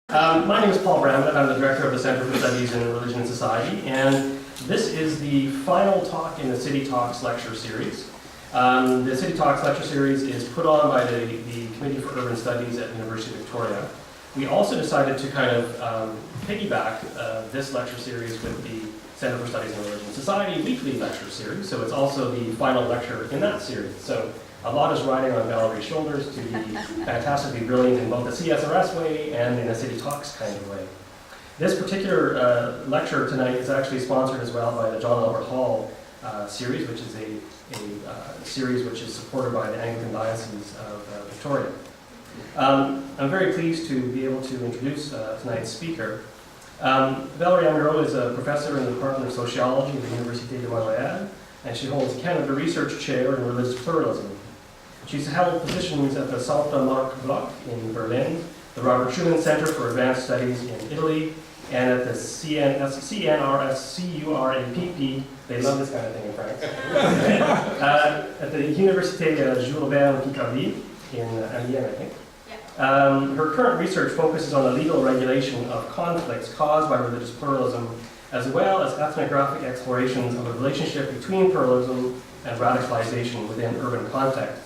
My name is Paul Bramlett. I'm the director of the Center for Studies in Religion and Society, and this is the final talk in the City Talks lecture series. The City Talks lecture series is put on by the Committee for Urban Studies at the University of Victoria. We also decided to kind of piggyback this lecture series with the Center for Studies in Religion and Society weekly lecture series, so it's also the final lecture in that series. So a lot is riding on Valerie's shoulders to be fantastically brilliant in both the CSRS way and in a City Talks kind of way. This particular lecture tonight is actually sponsored as well by the John Albert Hall series, which is a series which is supported by the Anglican Diocese of Victoria. I'm very pleased to be able to introduce tonight's speaker. Valérie Amiraux is a professor in the Department of Sociology at the Université de Montreal, and she holds a Canada Research Chair in Religious Pluralism. She's held positions at the Centre Marc Bloch in Berlin, the Robert Schuman Center for Advanced Studies in Italy, and at the CNRS-CURAPP, they love this kind of thing in France, at the Université Jules Verne Picardie in Amiens, I think. Her current research focuses on the legal regulation of conflicts caused by religious pluralism, as well as ethnographic explorations of the relationship between pluralism and radicalization within urban contexts.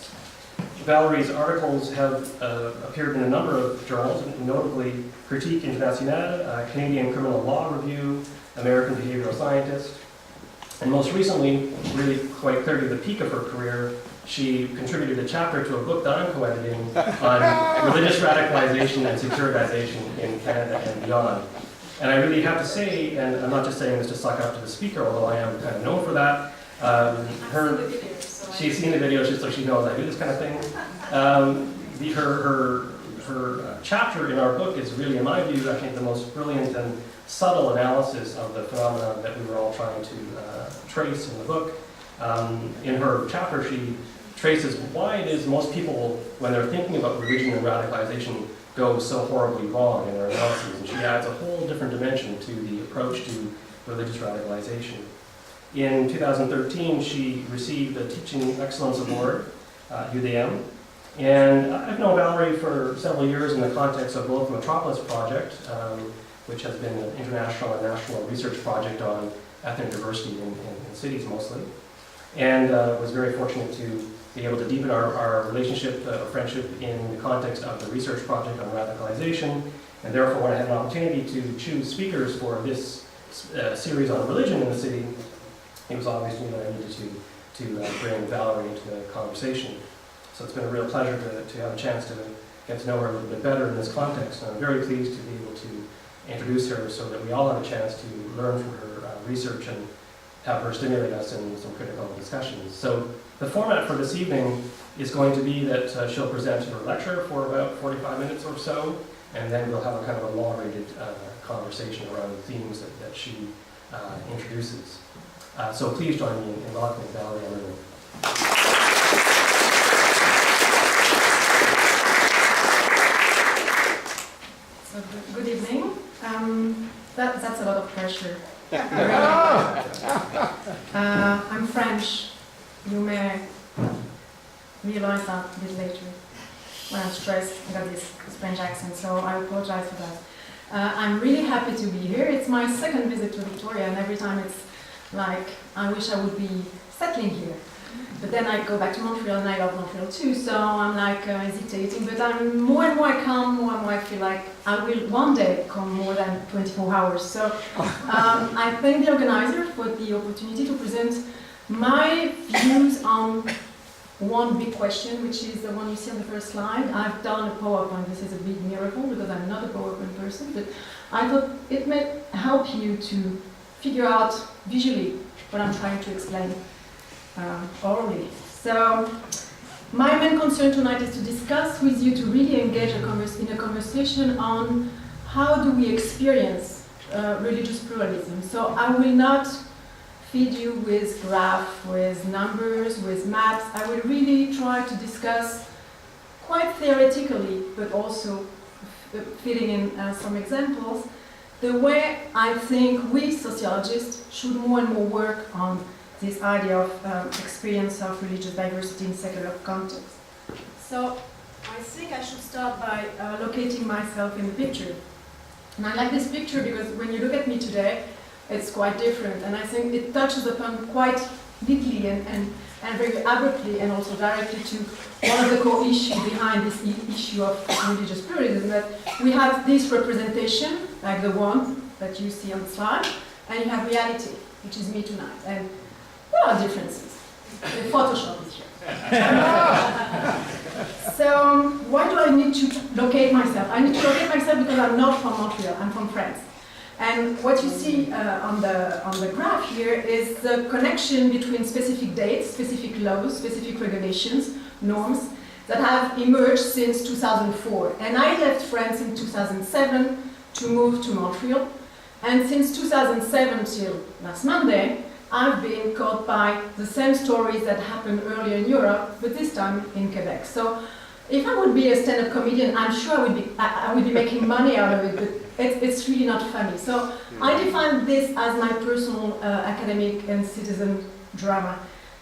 Valerie's articles have appeared in a number of journals, notably Critique Internationale, Canadian Criminal Law Review, American Behavioral Scientist, and most recently, really quite clearly the peak of her career, she contributed a chapter to a book that I'm co-editing on religious radicalization and securitization in Canada and beyond. And I really have to say, and I'm not just saying this to suck up to the speaker, although I am kind of known for that, she's seen the videos just so she knows I do this kind of thing. Her chapter in our book is really, in my view, I think the most brilliant and subtle analysis of the phenomenon that we were all trying to trace in the book. In her chapter, she traces why it is most people, when they're thinking about religion and radicalization, go so horribly wrong in their analyses. And she adds a whole different dimension to the approach to religious radicalization. In 2013, she received the Teaching Excellence Award, UDM, and I've known Valérie for several years in the context of both the Metropolis Project, which has been an international and national research project on ethnic diversity in cities mostly, and was very fortunate to be able to deepen our relationship, friendship in the context of the research project on radicalization, and therefore when I had an opportunity to choose speakers for this series on religion in the city, it was obvious to me that I needed to bring Valérie into the conversation. So it's been a real pleasure to have a chance to get to know her a little bit better in this context. And I'm very pleased to be able to introduce her so that we all have a chance to learn from her research and have her stimulate us in some critical discussions. So the format for this evening is going to be that she'll present her lecture for about 45 minutes or so, and then we'll have a kind of a moderated conversation around the themes that she introduces. So please join me in welcoming Valérie Amiraux. So good evening. That's a lot of pressure. I'm French. You may realize that a bit later when I'm stressed. I got this French accent, so I apologize for that. I'm really happy to be here. It's my second visit to Victoria, and every time it's like, I wish I would be settling here. But then I go back to Montreal, and I love Montreal too, so I'm like hesitating. But I'm more and more I come, more and more I feel like I will one day come more than 24 hours. So I thank the organizer for the opportunity to present my views on one big question, which is the one you see on the first slide. I've done a PowerPoint. This is a big miracle because I'm not a PowerPoint person, but I thought it may help you to figure out visually what I'm trying to explain orally. So my main concern tonight is to discuss with you, to really engage in a conversation on how do we experience religious pluralism. So I will not feed you with graphs, with numbers, with maps. I will really try to discuss quite theoretically, but also fitting in some examples, the way I think we sociologists should more and more work on this idea of experience of religious diversity in secular context. So I think I should start by locating myself in the picture. And I like this picture because when you look at me today, it's quite different. And I think it touches upon quite neatly and very abruptly and also directly to one of the core issues behind this issue of religious pluralism, that we have this representation, like the one that you see on the slide, and you have reality, which is me tonight. And there are differences. The Photoshop is here. So why do I need to locate myself? I need to locate myself because I'm not from Montreal, I'm from France. And what you see on the graph here is the connection between specific dates, specific laws, specific regulations, norms that have emerged since 2004. And I left France in 2007 to move to Montreal. And since 2007 till last Monday, I've been caught by the same stories that happened earlier in Europe, but this time in Quebec. So if I would be a stand-up comedian, I'm sure I would be making money out of it, but it's really not funny. So I define this as my personal academic and citizen drama.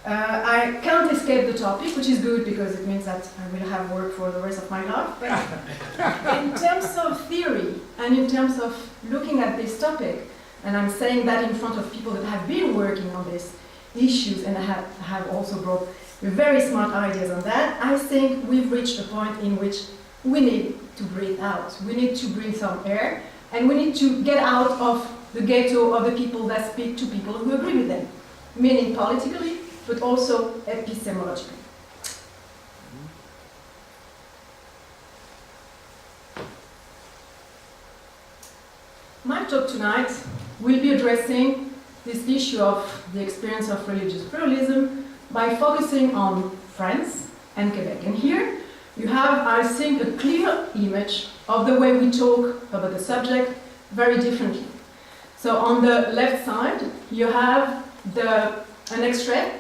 I can't escape the topic, which is good because it means that I will have work for the rest of my life. But in terms of theory and in terms of looking at this topic, and I'm saying that in front of people that have been working on these issues and have also brought very smart ideas on that, I think we've reached a point in which we need to breathe out. We need to breathe some air, and we need to get out of the ghetto of the people that speak to people who agree with them, meaning politically, but also epistemologically. My talk tonight will be addressing this issue of the experience of religious pluralism by focusing on France and Quebec. And here you have, I think, a clear image of the way we talk about the subject very differently. So on the left side, you have an excerpt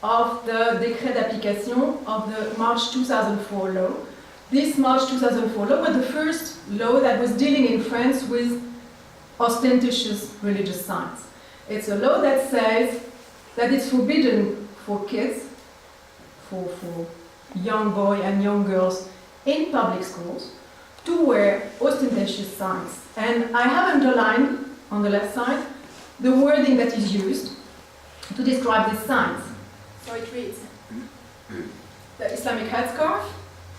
of the décret d'application of the March 2004 law. This March 2004 law was the first law that was dealing in France with ostentatious religious signs. It's a law that says that it's forbidden for kids, for young boys and young girls in public schools to wear ostentatious signs. And I have underlined on the left side the wording that is used to describe these signs. So it reads, the Islamic headscarf,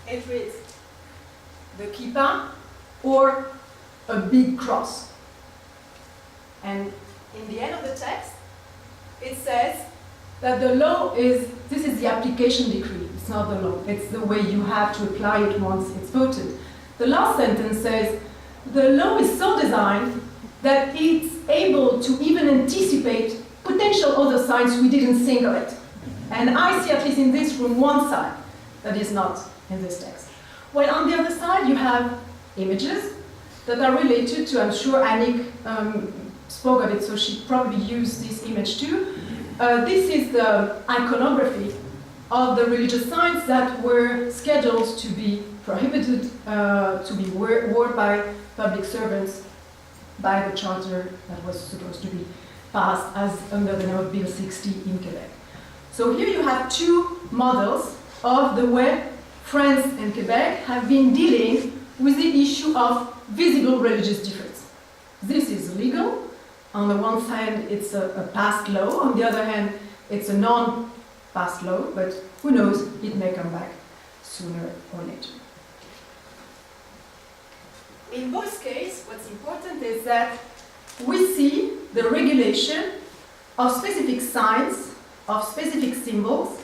it reads, the kippah, or a big cross. And in the end of the text, it says that the law is, this is the application decree, it's not the law, it's the way you have to apply it once it's voted. The last sentence says, the law is so designed that it's able to even anticipate potential other signs we didn't think of it. And I see, at least in this room, one side that is not in this text. Well, on the other side, you have images that are related to, I'm sure Annick spoke of it, so she probably used this image too. This is the iconography of the religious signs that were scheduled to be prohibited to be worn by public servants by the charter that was supposed to be passed as under the name of Bill 60 in Quebec. So here you have two models of the way France and Quebec have been dealing with the issue of visible religious difference. This is legal. On the one side, it's a passed law. On the other hand, it's a non-passed law, but who knows, it may come back sooner or later. In both cases, what's important is that we see the regulation of specific signs, of specific symbols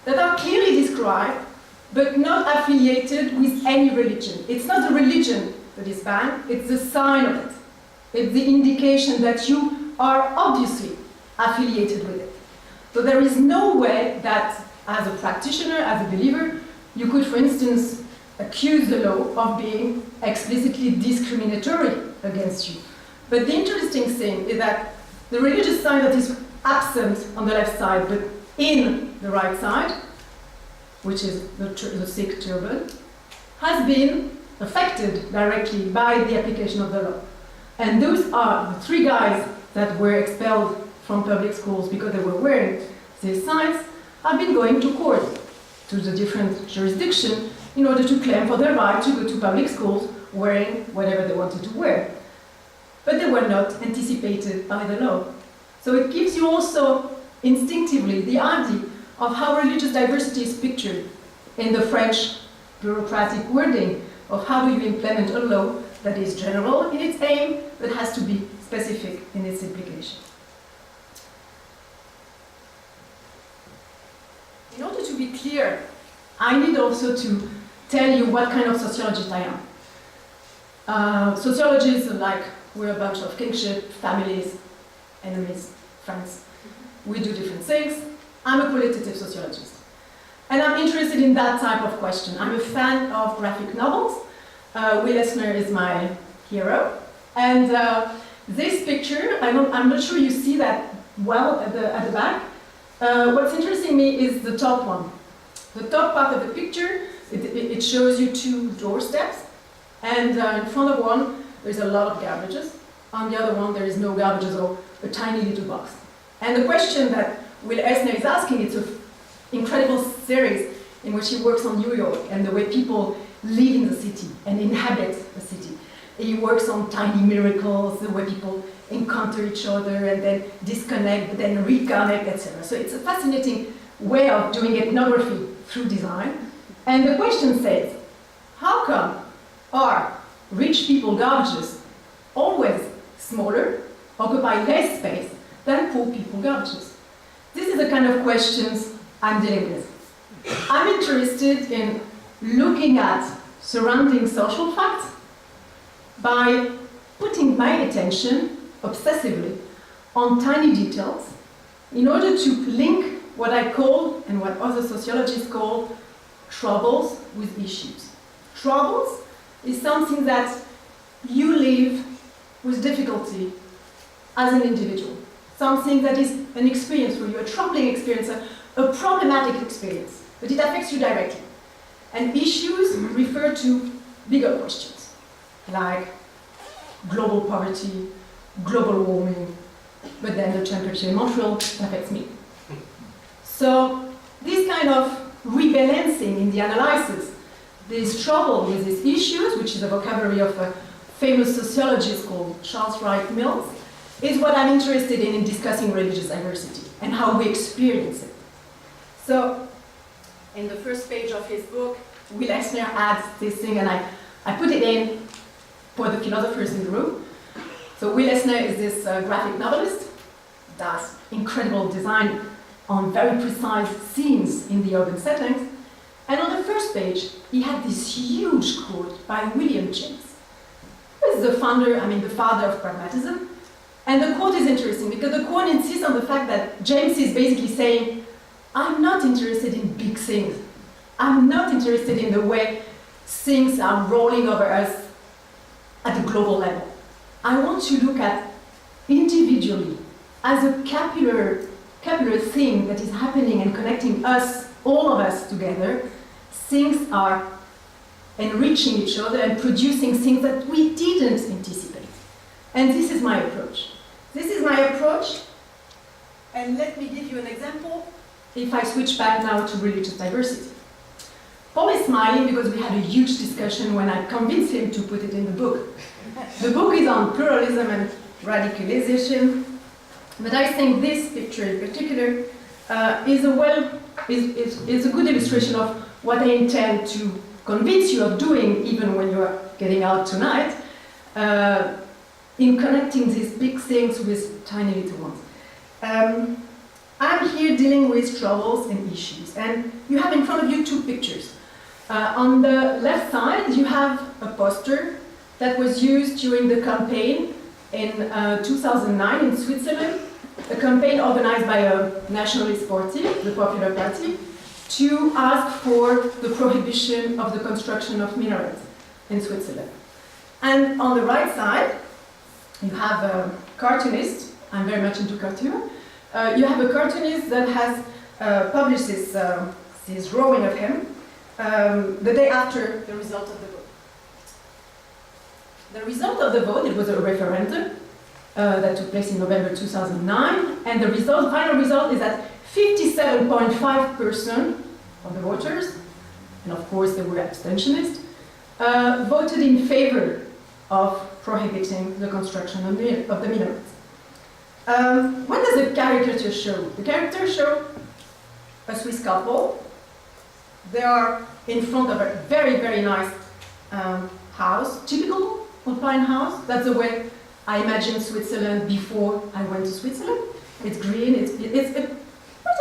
that are clearly described but not affiliated with any religion. It's not the religion that is banned, it's the sign of it. It's the indication that you are obviously affiliated with it. So there is no way that, as a practitioner, as a believer, you could, for instance, accuse the law of being explicitly discriminatory against you. But the interesting thing is that the religious sign that is absent on the left side, but in the right side, which is the Sikh turban, has been affected directly by the application of the law. And those are the three guys that were expelled from public schools because they were wearing these signs, have been going to court, to the different jurisdictions, in order to claim for their right to go to public schools wearing whatever they wanted to wear. But they were not anticipated by the law. So it gives you also instinctively the idea of how religious diversity is pictured in the French bureaucratic wording of how do you implement a law that is general in its aim, but has to be specific in its implication. In order to be clear, I need also to tell you what kind of sociologist I am. Sociologists are like, we're a bunch of kinship, families, enemies, friends. We do different things. I'm a qualitative sociologist. And I'm interested in that type of question. I'm a fan of graphic novels. Will Eisner is my hero. And this picture, I'm not sure you see that well at the back. What's interesting me is the top one. The top part of the picture, it shows you two doorsteps. And in front of one, there's a lot of garbages. On the other one, there is no garbages or a tiny little box. And the question that Will Eisner is asking, it's an incredible series in which he works on New York and the way people live in the city and inhabit the city. He works on tiny miracles, the way people encounter each other and then disconnect, but then reconnect, etc. So it's a fascinating way of doing ethnography through design. And the question says, how come are rich people garbages always smaller, occupy less space than poor people garbages? This is the kind of questions I'm dealing with. I'm interested in looking at surrounding social facts by putting my attention obsessively on tiny details in order to link what I call and what other sociologists call troubles with issues. Troubles is something that you live with difficulty as an individual. Something that is an experience for you, a troubling experience, a problematic experience, but it affects you directly. And issues refer to bigger questions, like global poverty, global warming, but then the temperature in Montreal affects me. So this kind of rebalancing in the analysis, this trouble with these issues, which is a vocabulary of a famous sociologist called Charles Wright Mills, is what I'm interested in discussing religious diversity and how we experience it. So, in the first page of his book, Will Eisner adds this thing, and I put it in for the philosophers in the room. So Will Eisner is this graphic novelist, does incredible design on very precise scenes in the urban settings. And on the first page, he had this huge quote by William James, who is the father of pragmatism. And the quote is interesting because the quote insists on the fact that James is basically saying, I'm not interested in big things. I'm not interested in the way things are rolling over us at the global level. I want to look at individually as a capillary thing that is happening and connecting us, all of us together. Things are enriching each other and producing things that we didn't anticipate. And this is my approach. This is my approach, and let me give you an example if I switch back now to religious diversity. Paul is smiling because we had a huge discussion when I convinced him to put it in the book. The book is on pluralism and radicalization, but I think this picture in particular is a good illustration of what I intend to convince you of doing, even when you are getting out tonight, in connecting these big things with tiny little ones. I'm here dealing with troubles and issues, and you have in front of you two pictures. On the left side, you have a poster that was used during the campaign in 2009 in Switzerland, a campaign organized by a nationalist party, the Popular Party, to ask for the prohibition of the construction of minarets in Switzerland. And on the right side, you have a cartoonist. I'm very much into cartoon. You have a cartoonist that has published this drawing of him the day after the result of the vote. The result of the vote, it was a referendum that took place in November 2009, and the final result is that 57.5% of the voters, and of course they were abstentionists, voted in favor of prohibiting the construction of the minarets. What does the caricature show? The caricature shows a Swiss couple. They are in front of a very, very nice house, typical alpine house. That's the way I imagined Switzerland before I went to Switzerland. It's green, it's pretty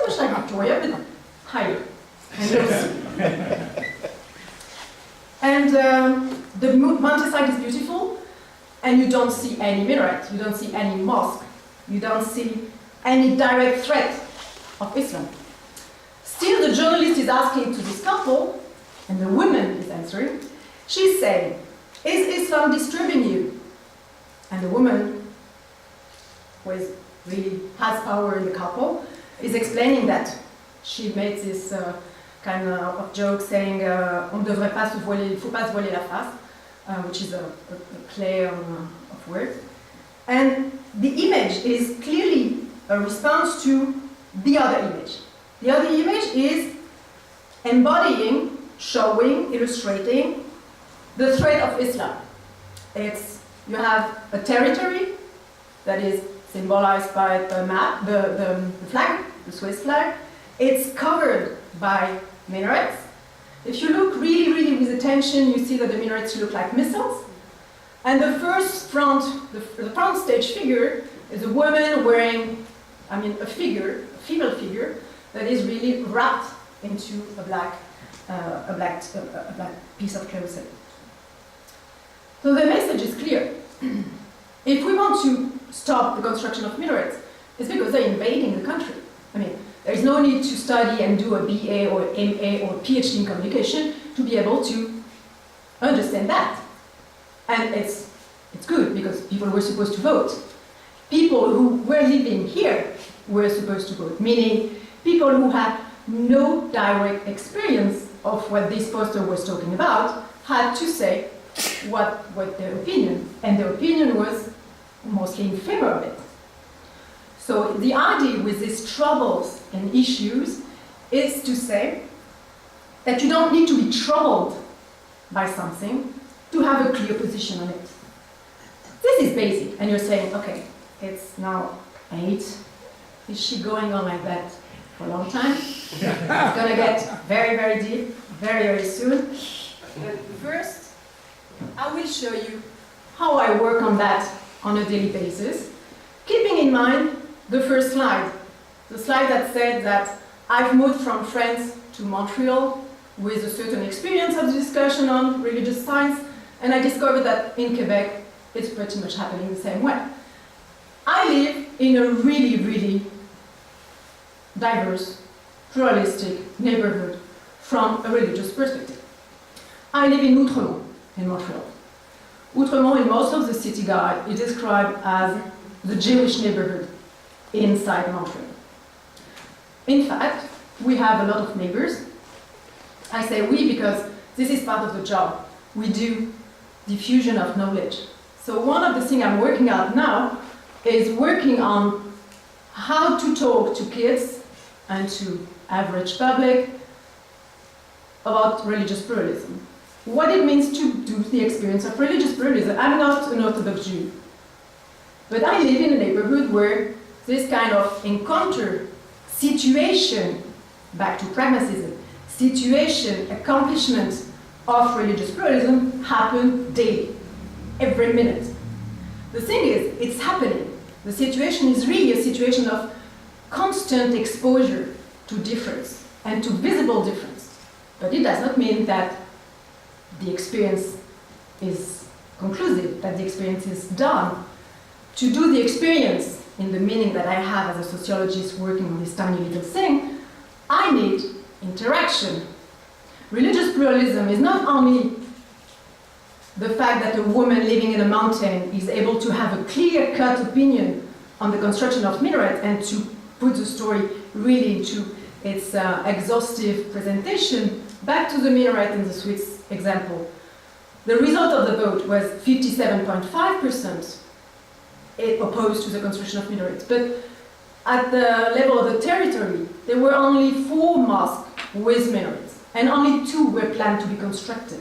much like Victoria, but higher. And the mountainside is beautiful, and you don't see any minaret, you don't see any mosque, you don't see any direct threat of Islam. Still, the journalist is asking to this couple, and the woman is answering. She's saying, "Is Islam disturbing you?" And the woman, who really has power in the couple, is explaining that. She made this kind of joke saying, "On ne devrait pas se voiler, il faut pas se voiler la face," which is a play on, of words. And the image is clearly a response to the other image. The other image is embodying, showing, illustrating the threat of Islam. You have a territory that is symbolized by the map, the flag, the Swiss flag. It's covered by minarets. If you look really, really with attention, you see that the minarets look like missiles. And the front stage figure is a woman wearing, a female figure, that is really wrapped into a black piece of clothing. So the message is clear. If we want to stop the construction of minarets, it's because they're invading the country. There is no need to study and do a BA or MA or PhD in communication to be able to understand that. And it's good because people were supposed to vote. People who were living here were supposed to vote, meaning people who had no direct experience of what this poster was talking about had to say what their opinion, and their opinion was mostly in favor of it. So the idea with these troubles and issues is to say that you don't need to be troubled by something to have a clear position on it. This is basic, and you're saying, okay, it's now 8. Is she going on like that for a long time? It's going to get very, very deep, very, very soon. But first, I will show you how I work on that on a daily basis, keeping in mind the first slide, the slide that said that I've moved from France to Montreal with a certain experience of the discussion on religious science, and I discovered that in Quebec, it's pretty much happening the same way. I live in a really, really diverse, pluralistic neighborhood from a religious perspective. I live in Outremont, in Montreal. Outremont, in most of the city guide, is described as the Jewish neighborhood inside Montreal. In fact, we have a lot of neighbors. I say we because this is part of the job. We do diffusion of knowledge. So one of the things I'm working on now is working on how to talk to kids and to average public about religious pluralism. What it means to do the experience of religious pluralism. I'm not an Orthodox Jew, but I live in a neighborhood where this kind of encounter, situation, back to pragmatism, situation, accomplishment of religious pluralism happen daily, every minute. The thing is, it's happening. The situation is really a situation of constant exposure to difference and to visible difference. But it does not mean that the experience is conclusive, that the experience is done. To do the experience in the meaning that I have as a sociologist working on this tiny little thing, I need interaction. Religious pluralism is not only the fact that a woman living in a mountain is able to have a clear-cut opinion on the construction of minarets and to put the story really into its exhaustive presentation. Back to the minaret in the Swiss example. The result of the vote was 57.5% opposed to the construction of minarets. But at the level of the territory, there were only 4 mosques with minarets, and only 2 were planned to be constructed.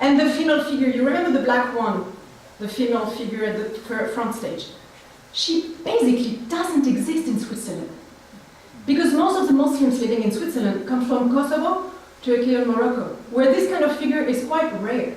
And the female figure, you remember the black one, the female figure at the front stage? She basically doesn't exist in Switzerland. Because most of the Muslims living in Switzerland come from Kosovo, Turkey, and Morocco, where this kind of figure is quite rare.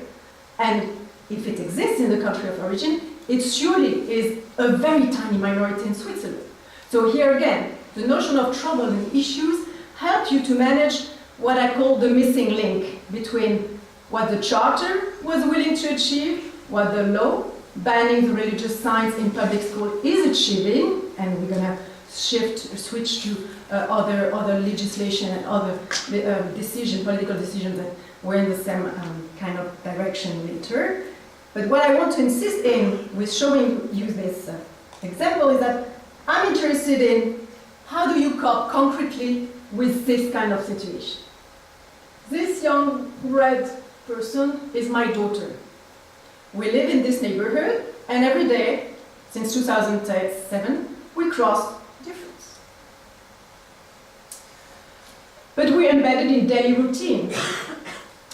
And if it exists in the country of origin, it surely is a very tiny minority in Switzerland. So here again, the notion of trouble and issues help you to manage what I call the missing link between what the charter was willing to achieve, what the law banning the religious signs in public school is achieving, and we're going to switch to other legislation and other political decisions that were in the same kind of direction later. But what I want to insist in with showing you this example is that I'm interested in how do you cope concretely with this kind of situation. This young red person is my daughter. We live in this neighborhood, and every day, since 2007, we cross difference. But we're embedded in daily routine.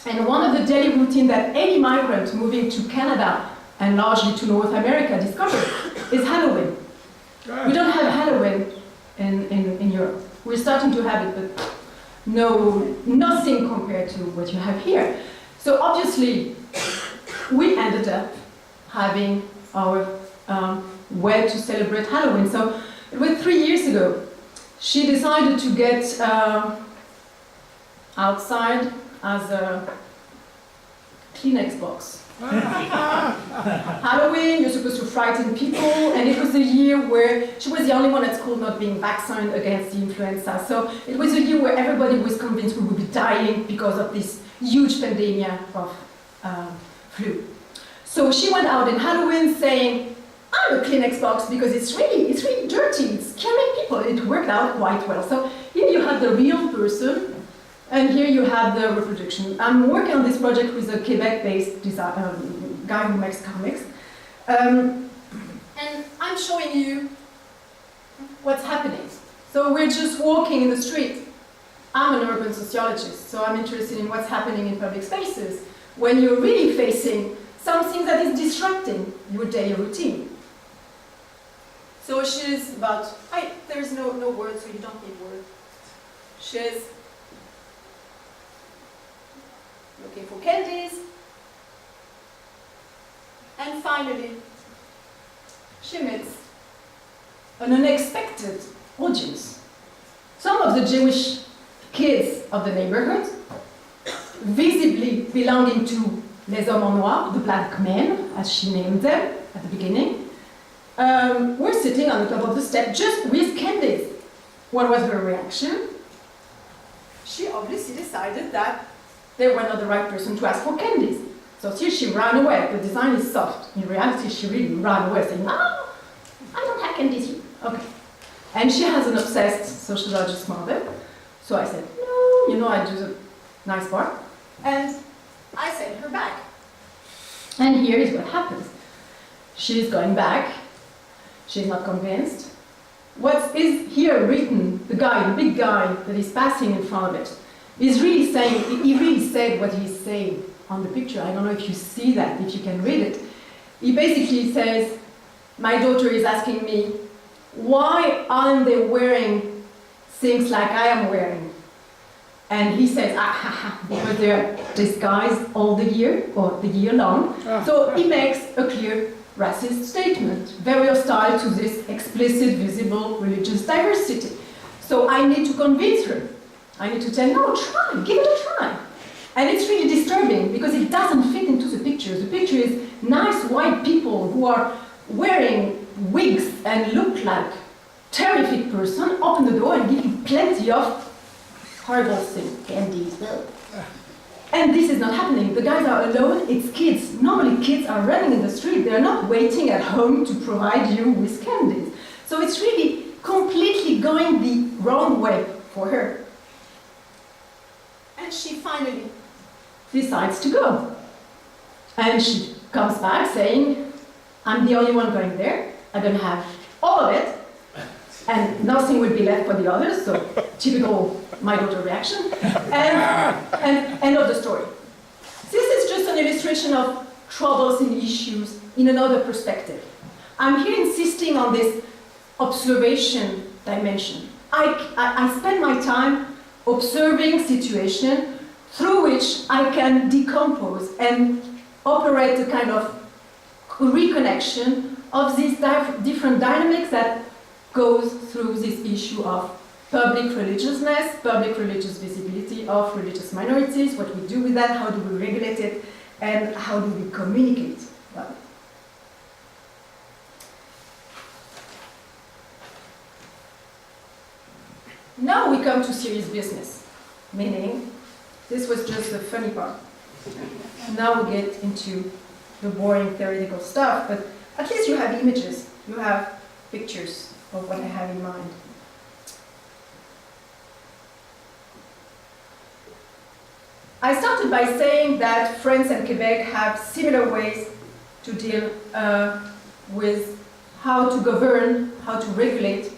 And one of the daily routine that any migrant moving to Canada and largely to North America discovered is Halloween. We don't have Halloween in Europe. We're starting to have it, but nothing compared to what you have here. So obviously, we ended up having our way to celebrate Halloween. So it was 3 years ago. She decided to get outside as a Kleenex box. Halloween, you're supposed to frighten people, and it was a year where she was the only one at school not being vaccinated against the influenza. So it was a year where everybody was convinced we would be dying because of this huge pandemic of flu. So she went out in Halloween saying, I'm a Kleenex box because it's really dirty, it's killing people. It worked out quite well. So here you have the real person, and here you have the reproduction. I'm working on this project with a Quebec-based guy who makes comics. And I'm showing you what's happening. So we're just walking in the street. I'm an urban sociologist, so I'm interested in what's happening in public spaces when you're really facing something that is disrupting your daily routine. So she's about, there's no words, so you don't need words. She's looking for candies. And finally, she meets an unexpected audience. Some of the Jewish kids of the neighborhood, visibly belonging to les hommes en noir, the black men, as she named them at the beginning, were sitting on the top of the step just with candies. What was her reaction? She obviously decided that they were not the right person to ask for candies. So here she ran away. The design is soft. In reality, she really ran away, saying, no, I don't have candies here. Okay. And she has an obsessed sociologist mother. So I said, no, I do the nice part. And I sent her back. And here is what happens. She's going back. She's not convinced. What is here written, the big guy that is passing in front of it, is really saying, he really said what he's saying on the picture. I don't know if you see that, if you can read it. He basically says, my daughter is asking me, why aren't they wearing things like I am wearing? And he says, because they're disguised all the year, or the year long. So he makes a clear racist statement, very hostile to this explicit, visible religious diversity. So I need to convince her. I need to tell, no, try, give it a try. And it's really disturbing because it doesn't fit into the picture. The picture is nice white people who are wearing wigs and look like terrific person, open the door and give you plenty of horrible things, candies. And this is not happening. The guys are alone, it's kids. Normally kids are running in the street. They're not waiting at home to provide you with candies. So it's really completely going the wrong way for her. And she finally decides to go. And she comes back saying, I'm the only one going there. I'm going to have all of it. And nothing will be left for the others. So typical my daughter reaction. And end of the story. This is just an illustration of troubles and issues in another perspective. I'm here insisting on this observation dimension. I spend my time observing situations through which I can decompose and operate a kind of reconnection of these different dynamics that goes through this issue of public religiousness, public religious visibility of religious minorities, what we do with that, how do we regulate it, and how do we communicate about it. Now we come to serious business, meaning this was just the funny part. Now we get into the boring theoretical stuff, but at least you have images, you have pictures of what I have in mind. I started by saying that France and Quebec have similar ways to deal with how to govern, how to regulate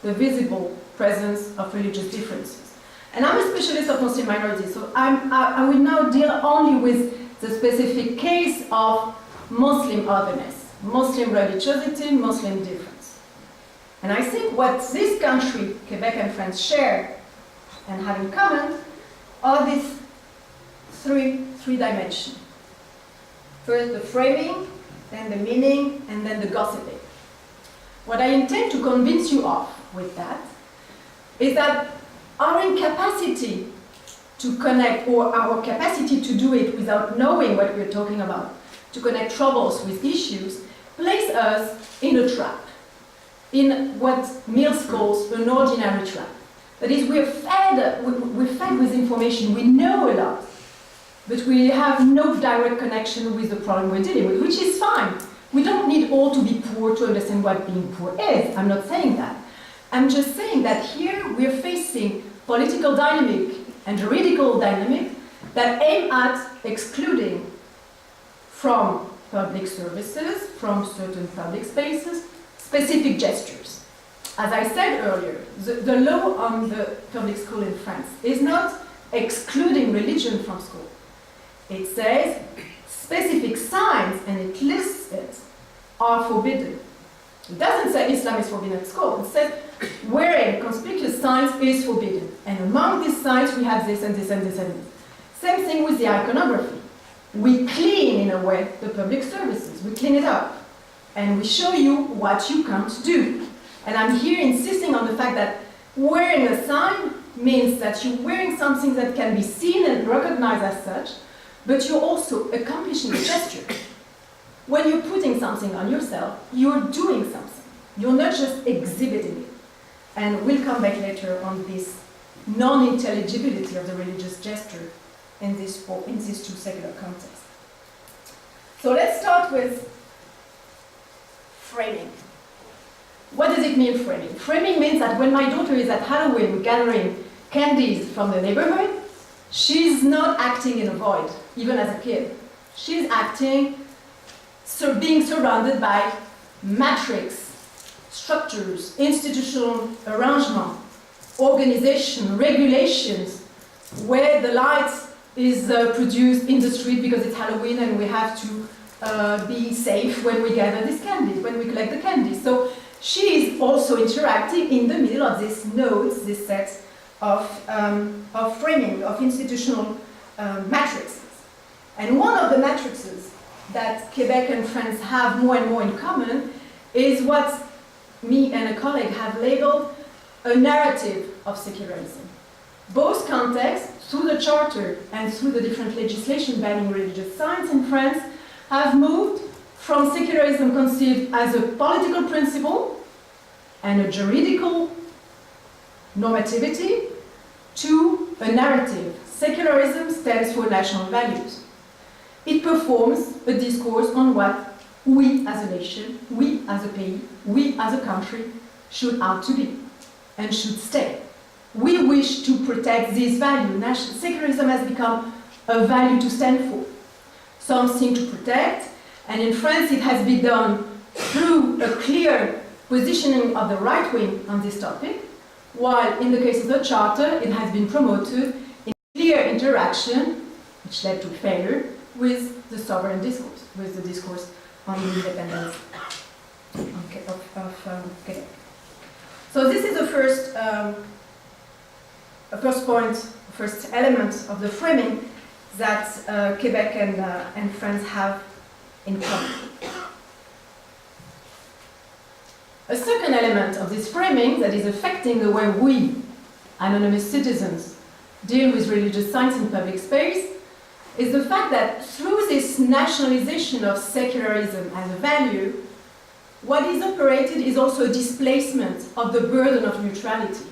the visible presence of religious differences. And I'm a specialist of Muslim minorities, so I will now deal only with the specific case of Muslim otherness, Muslim religiosity, Muslim difference. And I think what this country, Quebec and France, share and have in common are these three dimensions. First the framing, then the meaning, and then the gossiping. What I intend to convince you of with that is that our incapacity to connect, or our capacity to do it without knowing what we're talking about, to connect troubles with issues, place us in a trap, in what Mills calls an ordinary trap. That is, we're fed with information, we know a lot, but we have no direct connection with the problem we're dealing with, which is fine. We don't need all to be poor to understand what being poor is. I'm not saying that. I'm just saying that here we're facing political dynamic and juridical dynamic that aim at excluding from public services, from certain public spaces, specific gestures. As I said earlier, the law on the public school in France is not excluding religion from school. It says specific signs, and it lists it, are forbidden. It doesn't say Islam is forbidden at school. It says wearing conspicuous signs is forbidden. And among these signs we have this and this and this and this. Same thing with the iconography. We clean, in a way, the public services. We clean it up. And we show you what you can't do. And I'm here insisting on the fact that wearing a sign means that you're wearing something that can be seen and recognized as such, but you're also accomplishing a gesture. When you're putting something on yourself, you're doing something. You're not just exhibiting it. And we'll come back later on this non-intelligibility of the religious gesture in these two secular contexts. So let's start with framing. What does it mean, framing? Framing means that when my daughter is at Halloween gathering candies from the neighborhood, she's not acting in a void, even as a kid. She's acting, being surrounded by matrix, structures, institutional arrangement, organization, regulations, where the light is produced in the street because it's Halloween and we have to be safe when we gather these candies, when we collect the candies. So she is also interacting in the middle of these nodes, this set of framing, of institutional matrices. And one of the matrices that Quebec and France have more and more in common is what me and a colleague have labeled a narrative of secularism. Both contexts, through the Charter and through the different legislation banning religious signs in France, have moved from secularism conceived as a political principle and a juridical normativity to a narrative. Secularism stands for national values. It performs a discourse on what we as a nation, we as a pays, we as a country should ought to be and should stay. We wish to protect this value. Secularism has become a value to stand for, something to protect, and in France it has been done through a clear positioning of the right wing on this topic, while in the case of the Charter it has been promoted in clear interaction, which led to failure, with the sovereign discourse, with the discourse on the independence of Quebec. So this is the first point, first element of the framing that Quebec and France have in common. A second element of this framing that is affecting the way we, anonymous citizens, deal with religious science in public space is the fact that through this nationalization of secularism as a value, what is operated is also a displacement of the burden of neutrality.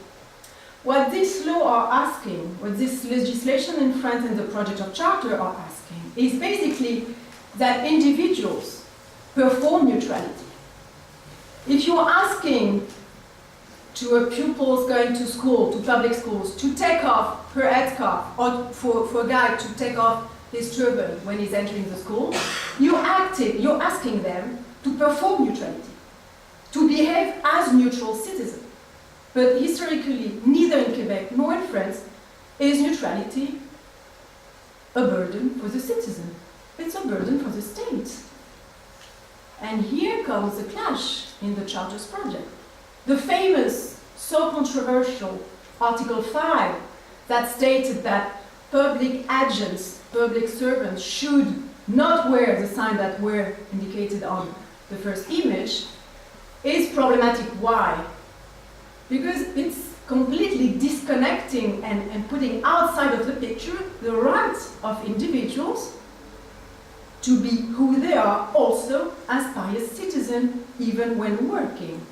What this law are asking, what this legislation in France and the project of charter are asking, is basically that individuals perform neutrality. If you're asking to a pupil going to school, to public schools, to take off her headscarf, or for a guy to take off his turban when he's entering the school, you're asking them to perform neutrality, to behave as neutral citizens. But historically, neither in Quebec nor in France is neutrality a burden for the citizen. It's a burden for the state. And here comes the clash in the Charter's project. The famous, so controversial Article 5 that stated that public agents, public servants should not wear the sign that were indicated on the first image is problematic. Why? Because it's completely disconnecting and putting outside of the picture the rights of individuals to be who they are also as pious citizens, even when working.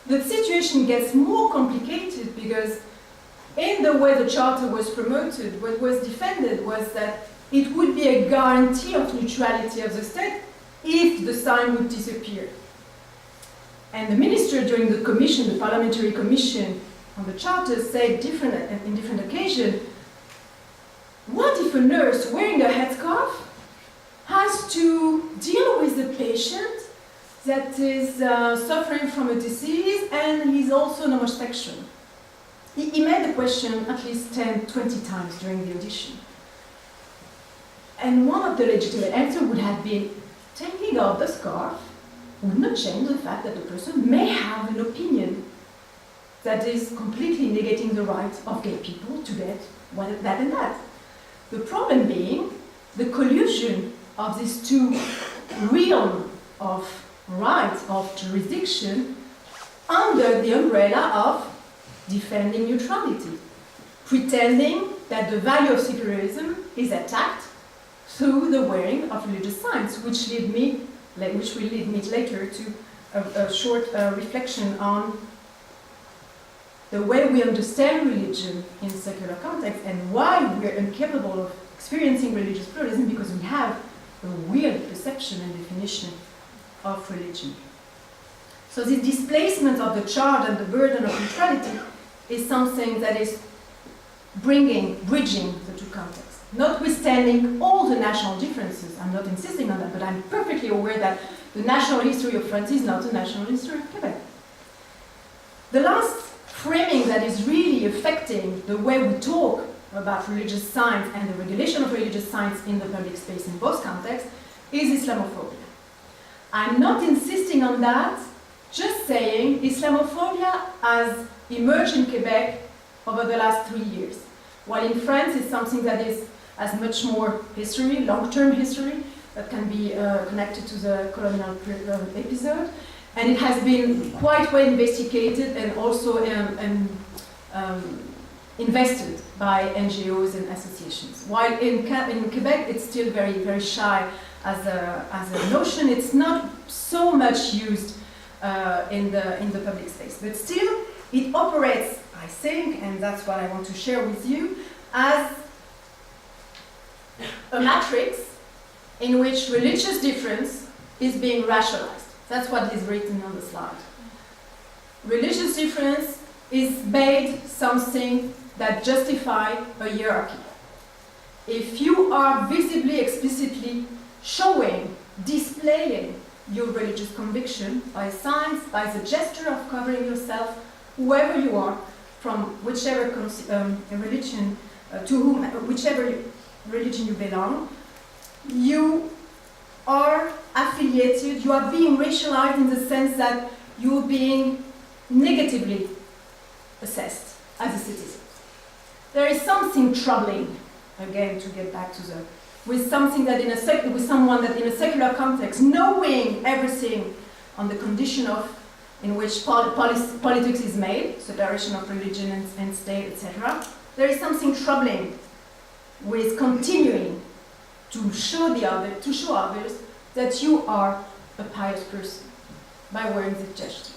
The situation gets more complicated because in the way the Charter was promoted, what was defended was that it would be a guarantee of neutrality of the state if the sign would disappear. And the minister during the commission, the parliamentary commission on the Charter, said in different occasions, what if a nurse wearing a headscarf has to deal with a patient that is suffering from a disease and he's also an homosexual? He made the question at least 10, 20 times during the audition. And one of the legitimate answers would have been, taking off the scarf would not change the fact that the person may have an opinion that is completely negating the right of gay people to get that and that. The problem being the collusion of these two realms of rights, of jurisdiction, under the umbrella of defending neutrality, pretending that the value of secularism is attacked through the wearing of religious signs, which will lead me later to a short reflection on the way we understand religion in secular context and why we're incapable of experiencing religious pluralism, because we have a weird perception and definition of religion. So this displacement of the charge and the burden of neutrality is something that is bridging the two contexts. Notwithstanding all the national differences, I'm not insisting on that, but I'm perfectly aware that the national history of France is not the national history of Quebec. The last framing that is really affecting the way we talk about religious science and the regulation of religious science in the public space in both contexts is Islamophobia. I'm not insisting on that, just saying Islamophobia has emerged in Quebec over the last 3 years, while in France it's something that has much more history, long-term history, that can be connected to the colonial episode, and it has been quite well investigated and also invested by NGOs and associations. While in Quebec it's still very, very shy as a notion, it's not so much used in the public space. But still, it operates, I think, and that's what I want to share with you, as a matrix in which religious difference is being rationalized. That's what is written on the slide. Religious difference is made something that justifies a hierarchy. If you are visibly, explicitly showing, displaying your religious conviction by signs, by the gesture of covering yourself, whoever you are, from whichever religion, whichever religion you belong, you are affiliated, you are being racialized in the sense that you're being negatively assessed as a citizen. There is something troubling, again, to get back to the, with something that with someone that in a secular context, knowing everything on the condition of in which politics is made, separation of religion and state, etc. There is something troubling with continuing to show others that you are a pious person by wearing this gesture.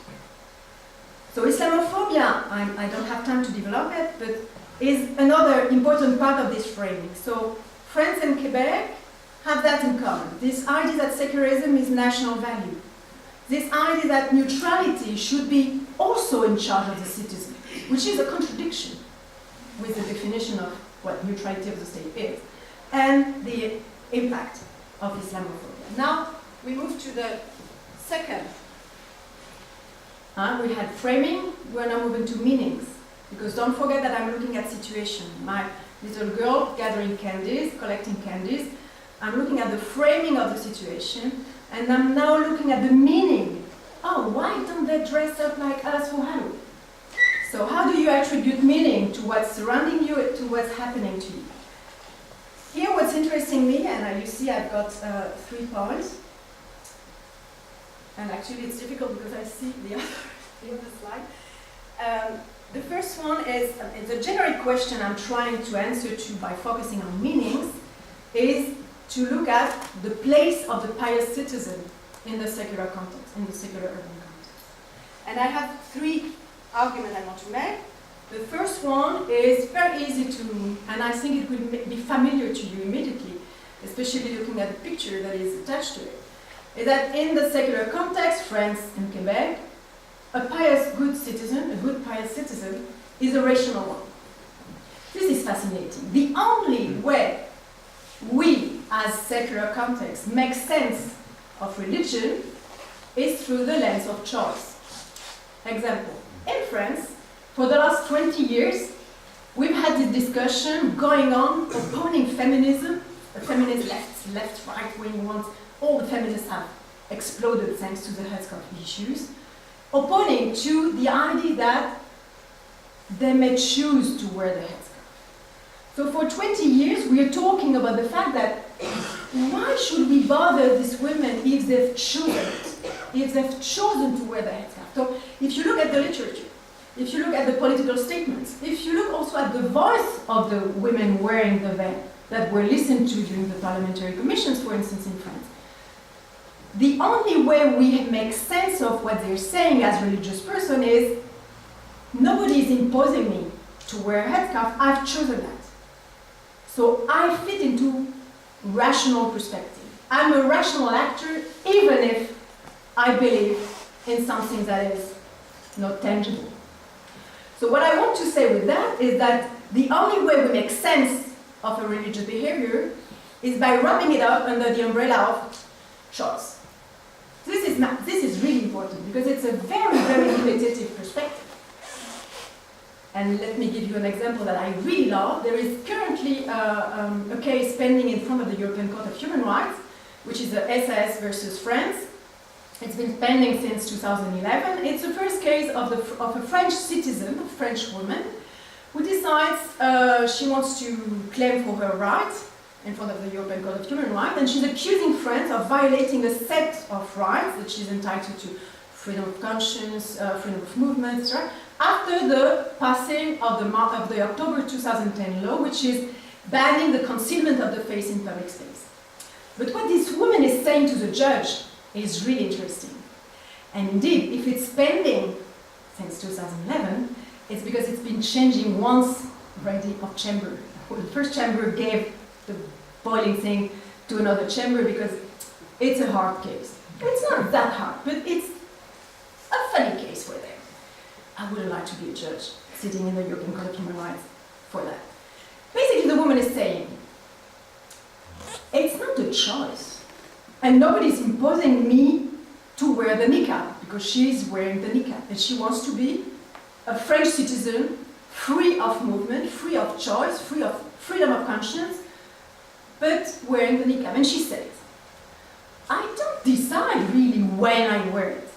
So Islamophobia, I don't have time to develop it, but is another important part of this framing. So France and Quebec have that in common. This idea that secularism is national value. This idea that neutrality should be also in charge of the citizen, which is a contradiction with the definition of what neutrality of the state is, and the impact of Islamophobia. Now, we move to the second. We had framing, we're now moving to meanings. Because don't forget that I'm looking at situation. My little girl gathering candies, collecting candies. I'm looking at the framing of the situation, and I'm now looking at the meaning. Oh, why don't they dress up like us for Halloween? So how do you attribute meaning to what's surrounding you, to what's happening to you? Here what's interesting me, and you see I've got 3 points. And actually it's difficult because I see the other slide. The first one is the generic question I'm trying to answer to by focusing on meanings is to look at the place of the pious citizen in the secular context, in the secular urban context. And I have 3 arguments I want to make. The first one is very easy to, and I think it will be familiar to you immediately, especially looking at the picture that is attached to it, is that in the secular context, France and Quebec, a pious good citizen, a good pious citizen, is a rational one. This is fascinating. The only way we, as secular context, make sense of religion is through the lens of choice. Example, in France, for the last 20 years, we've had this discussion going on opposing feminism, the feminist left, right wing ones, all the feminists have exploded thanks to the headscarf issues, opposing to the idea that they may choose to wear the headscarf. So for 20 years, we are talking about the fact that why should we bother these women if they've chosen it, if they've chosen to wear the headscarf? So if you look at the literature, if you look at the political statements, if you look also at the voice of the women wearing the veil that were listened to during the parliamentary commissions, for instance, in France, the only way we make sense of what they're saying as a religious person is nobody is imposing me to wear a headscarf, I've chosen that. So I fit into rational perspective. I'm a rational actor even if I believe in something that is not tangible. So what I want to say with that is that the only way we make sense of a religious behavior is by wrapping it up under the umbrella of choice. This is really important because it's a very, very limitative perspective. And let me give you an example that I really love. There is currently a case pending in front of the European Court of Human Rights, which is the SAS versus France. It's been pending since 2011. It's the first case of a French citizen, a French woman, who decides she wants to claim for her rights in front of the European Court of Human Rights, and she's accusing France of violating a set of rights that she's entitled to: freedom of conscience, freedom of movement, etc., after the passing of the October 2010 law, which is banning the concealment of the face in public space. But what this woman is saying to the judge is really interesting. And indeed, if it's pending since 2011, it's because it's been changing once already of chamber. The first chamber gave the boiling thing to another chamber because it's a hard case. It's not that hard, but it's a funny case for them. I wouldn't like to be a judge sitting in the European Court of Human Rights for that. Basically, the woman is saying, it's not a choice. And nobody's imposing me to wear the niqab because she's wearing the niqab. And she wants to be a French citizen, free of movement, free of choice, free of freedom of conscience, but wearing the niqab. And she says, I don't decide really when I wear it,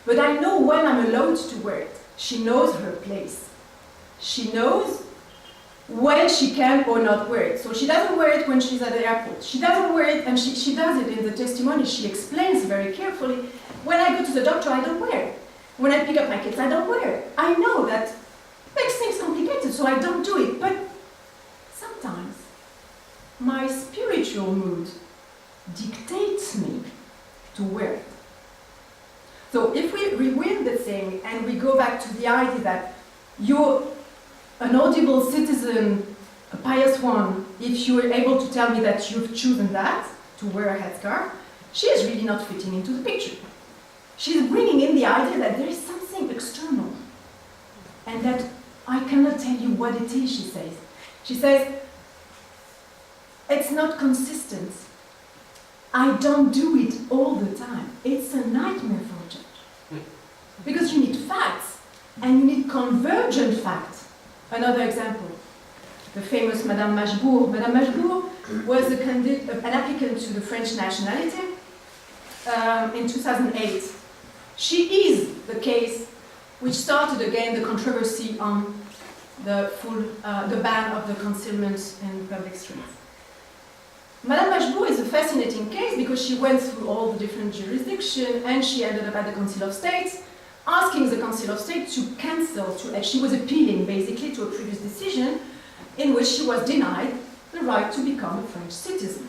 but I know when I'm allowed to wear it. She knows her place. She knows when she can or not wear it. So she doesn't wear it when she's at the airport. She doesn't wear it, and she does it in the testimony. She explains very carefully, when I go to the doctor, I don't wear it. When I pick up my kids, I don't wear it. I know that makes things complicated, so I don't do it. But sometimes my spiritual mood dictates me to wear it. So if we rewind the thing and we go back to the idea that you're an audible citizen, a pious one, if you are able to tell me that you've chosen that, to wear a headscarf, she is really not fitting into the picture. She's bringing in the idea that there is something external and that I cannot tell you what it is, she says. She says, it's not consistent. I don't do it all the time. It's a nightmare for a judge. Because you need facts, and you need convergent facts. Another example, the famous Madame Majbour. Madame Majbour was an applicant to the French nationality in 2008. She is the case which started again the controversy on the ban of the concealment in public streets. Madame Majbour is a fascinating case because she went through all the different jurisdictions and she ended up at the Council of State, asking the Council of State to cancel, she was appealing basically to a previous decision in which she was denied the right to become a French citizen.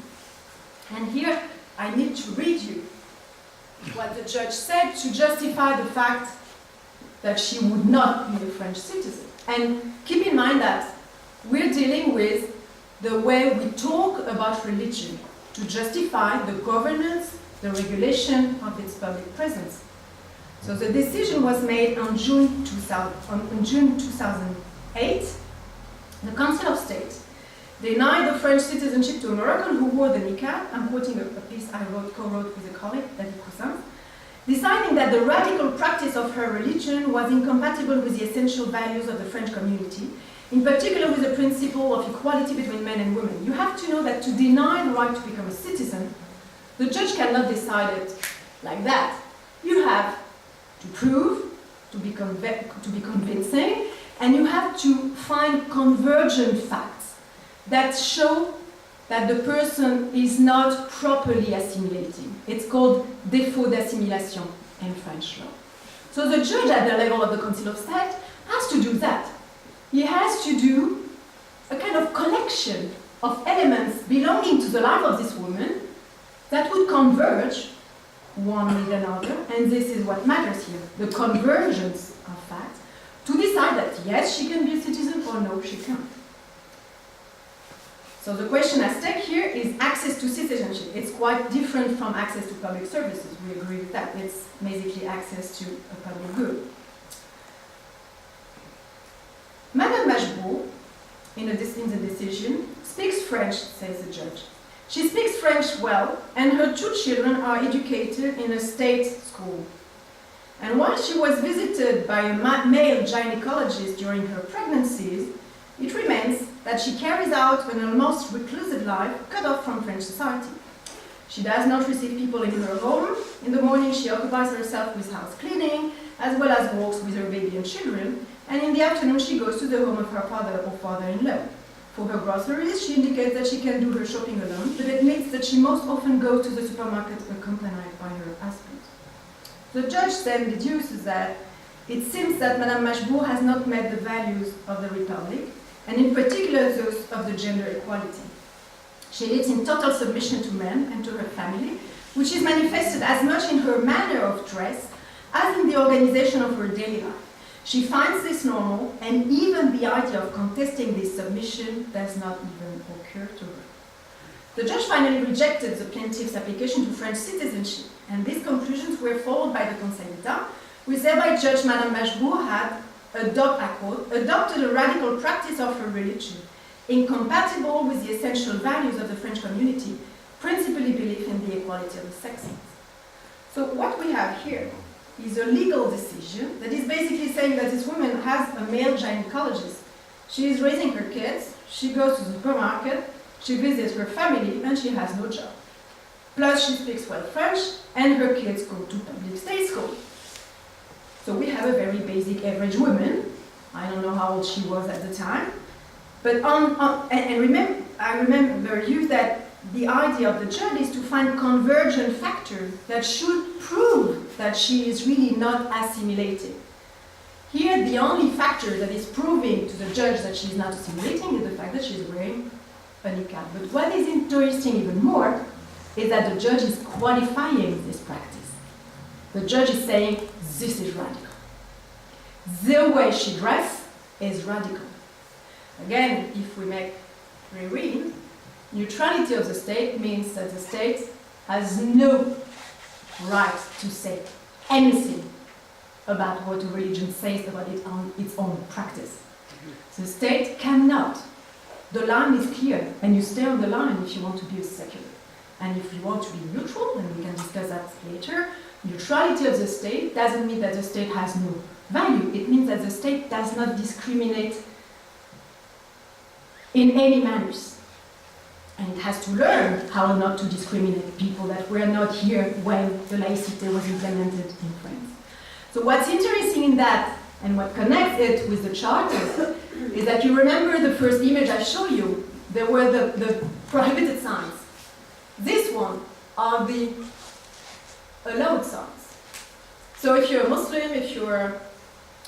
And here I need to read you what the judge said to justify the fact that she would not be a French citizen. And keep in mind that we're dealing with the way we talk about religion to justify the governance, the regulation of its public presence. So the decision was made on June 2008. The Council of State denied the French citizenship to a Moroccan who wore the niqab. I'm quoting a piece I co-wrote with a colleague, David Cousin, deciding that the radical practice of her religion was incompatible with the essential values of the French community, in particular with the principle of equality between men and women. You have to know that to deny the right to become a citizen, the judge cannot decide it like that. You have to prove, to be convincing, and you have to find convergent facts that show that the person is not properly assimilating. It's called défaut d'assimilation in French law. So the judge at the level of the Council of State has to do that. He has to do a kind of collection of elements belonging to the life of this woman that would converge one with another, and this is what matters here, the convergence of facts, to decide that yes, she can be a citizen or no, she can't. So the question at stake here is access to citizenship. It's quite different from access to public services. We agree with that. It's basically access to a public good. Madame Majbour, in the decision, speaks French, says the judge. She speaks French well, and her two children are educated in a state school. And while she was visited by a male gynecologist during her pregnancies, it remains that she carries out an almost reclusive life, cut off from French society. She does not receive people in her home. In the morning, she occupies herself with house cleaning, as well as walks with her baby and children, and in the afternoon, she goes to the home of her father or father-in-law. For her groceries, she indicates that she can do her shopping alone, but admits that she most often goes to the supermarket accompanied by her husband. The judge then deduces that it seems that Madame Majbour has not met the values of the Republic, and in particular those of the gender equality. She lives in total submission to men and to her family, which is manifested as much in her manner of dress as in the organization of her daily life. She finds this normal, and even the idea of contesting this submission does not even occur to her. The judge finally rejected the plaintiff's application to French citizenship, and these conclusions were followed by the Conseil d'État, which thereby judged Madame Majbour had adopted a radical practice of her religion, incompatible with the essential values of the French community, principally belief in the equality of the sexes. So what we have here is a legal decision that is basically saying that this woman has a male gynecologist. She is raising her kids, she goes to the supermarket, she visits her family, and she has no job. Plus, she speaks well French, and her kids go to public state school. So we have a very basic average woman. I don't know how old she was at the time. But I remember you that the idea of the judge is to find convergent factors that should prove that she is really not assimilating. Here, the only factor that is proving to the judge that she is not assimilating is the fact that she is wearing a niqab. But what is interesting even more is that the judge is qualifying this practice. The judge is saying, this is radical. The way she dresses is radical. Again, if we make reread, neutrality of the state means that the state has no right to say anything about what a religion says about its own practice. The state cannot. The line is clear, and you stay on the line if you want to be a secular. And if you want to be neutral, and we can discuss that later, neutrality of the state doesn't mean that the state has no value. It means that the state does not discriminate in any manners. And it has to learn how not to discriminate people that were not here when the laïcité was implemented in France. So what's interesting in that, and what connects it with the charter, is that you remember the first image I showed you, there were the prohibited signs. This one are the allowed signs. So if you're a Muslim, if you're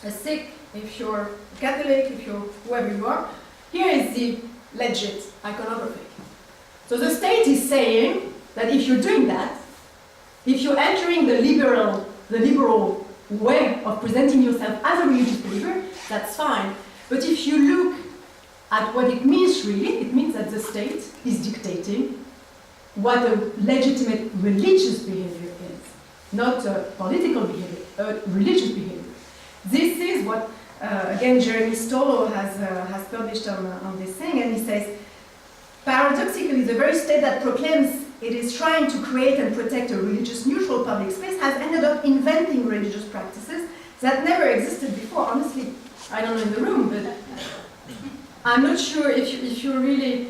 a Sikh, if you're Catholic, if you're whoever you are, here is the legit iconography. So the state is saying that if you're doing that, if you're entering the liberal way of presenting yourself as a religious believer, that's fine. But if you look at what it means really, it means that the state is dictating what a legitimate religious behavior is, not a political behavior, a religious behavior. This is what, again, Jeremy Stollo has published on this thing, and he says, paradoxically, the very state that proclaims it is trying to create and protect a religious neutral public space has ended up inventing religious practices that never existed before. Honestly, I don't know in the room, but I'm not sure if you're really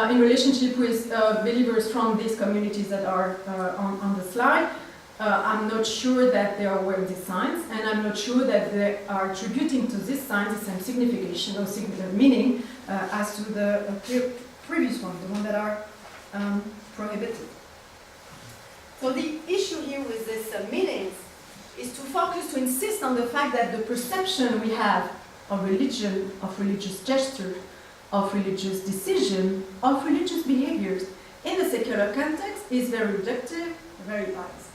in relationship with believers from these communities that are on the slide. I'm not sure that they are wearing these signs, and I'm not sure that they are attributing to these signs the same signification or meaning as to the previous one, the one that are prohibited. So the issue here with these meanings is to focus, to insist on the fact that the perception we have of religion, of religious gesture, of religious decision, of religious behaviors in the secular context is very reductive, very biased.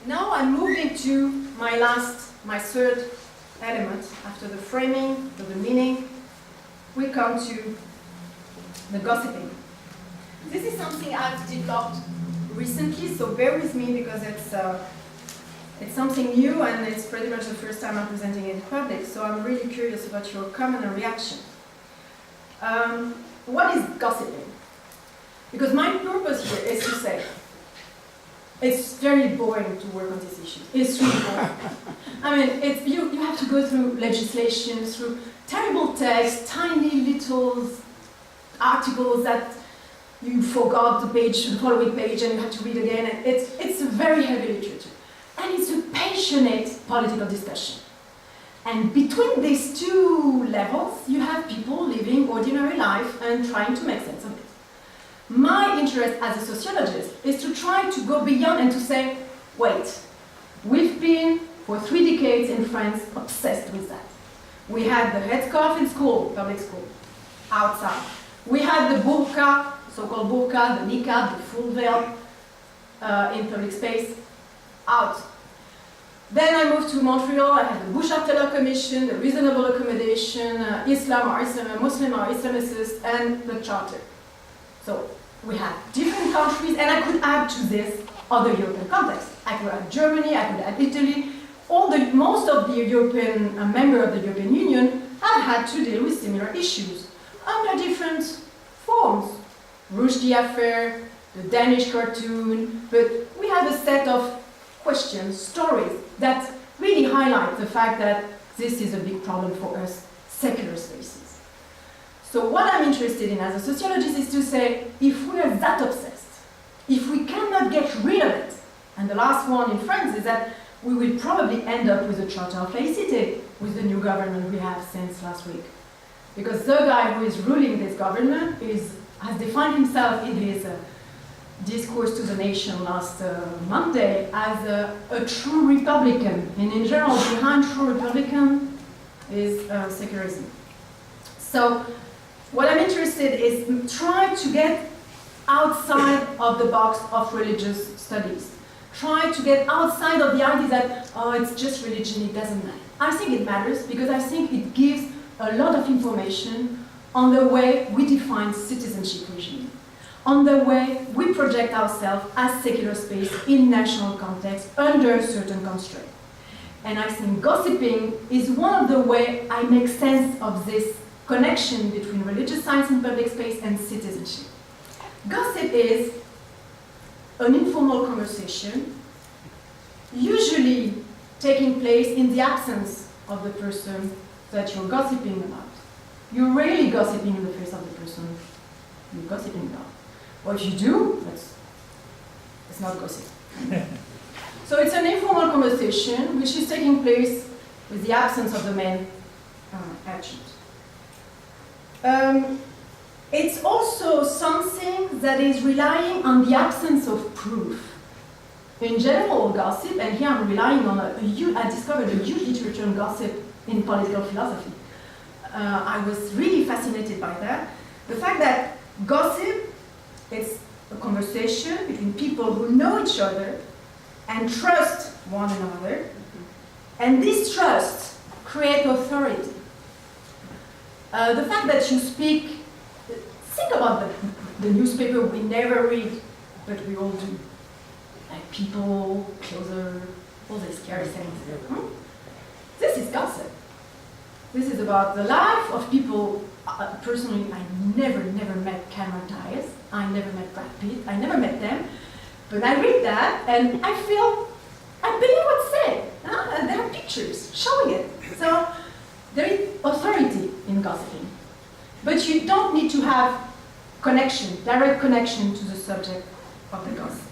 Now I'm moving to my third element. After the framing, the meaning, we come to the gossiping. This is something I've developed recently, so bear with me because it's something new and it's pretty much the first time I'm presenting it in public, so I'm really curious about your comment and reaction. What is gossiping? Because my purpose here is to say, it's very boring to work on these issues. It's really boring. I mean, you have to go through legislation, through terrible text, tiny little articles that you forgot the following page, and you have to read again. And it's a very heavy literature. And it's a passionate political discussion. And between these two levels, you have people living ordinary life and trying to make sense of it. My interest as a sociologist is to try to go beyond and to say, wait, we've been for 3 decades in France obsessed with that. We had the headscarf in school, public school, outside. We had the burqa, so-called burqa, the niqab, the full veil in public space, out. Then I moved to Montreal. I had the Bouchard-Taylor Commission, the Reasonable Accommodation, Muslim or Islamicist, and the Charter. So we had different countries, and I could add to this other European contexts. I could add Germany, I could add Italy. Most of the European members of the European Union have had to deal with similar issues under different forms. Rushdie affair, the Danish cartoon, but we have a set of questions, stories that really highlight the fact that this is a big problem for us, secular spaces. So what I'm interested in as a sociologist is to say, if we are that obsessed, if we cannot get rid of it, and the last one in France is that we will probably end up with a charter of laïcité with the new government we have since last week. Because the guy who is ruling this government has defined himself in his discourse to the nation last Monday as a true Republican. And in general, behind true Republican is secularism. So what I'm interested is try to get outside of the box of religious studies. Try to get outside of the idea that, oh, it's just religion, it doesn't matter. I think it matters because I think it gives a lot of information on the way we define citizenship regime, on the way we project ourselves as secular space in national context under certain constraints. And I think gossiping is one of the ways I make sense of this connection between religious science in public space and citizenship. Gossip is an informal conversation, usually taking place in the absence of the person that you're gossiping about. You're rarely gossiping in the face of the person you're gossiping about. Or if you do, it's not gossip. So it's an informal conversation which is taking place with the absence of the main agent. It's also something that is relying on the absence of proof. In general, gossip, and here I'm relying on I discovered a huge literature on gossip in political philosophy. I was really fascinated by that. The fact that gossip is a conversation between people who know each other and trust one another, and this trust creates authority. The fact that you speak, think about the newspaper we never read, but we all do. Like People, Closer, all these scary things. This is gossip. This is about the life of people. Personally, I never met Cameron Diaz. I never met Brad Pitt. I never met them. But I read that and I believe what's said. And there are pictures showing it. So there is authority in gossiping. But you don't need to have direct connection to the subject of the gossip.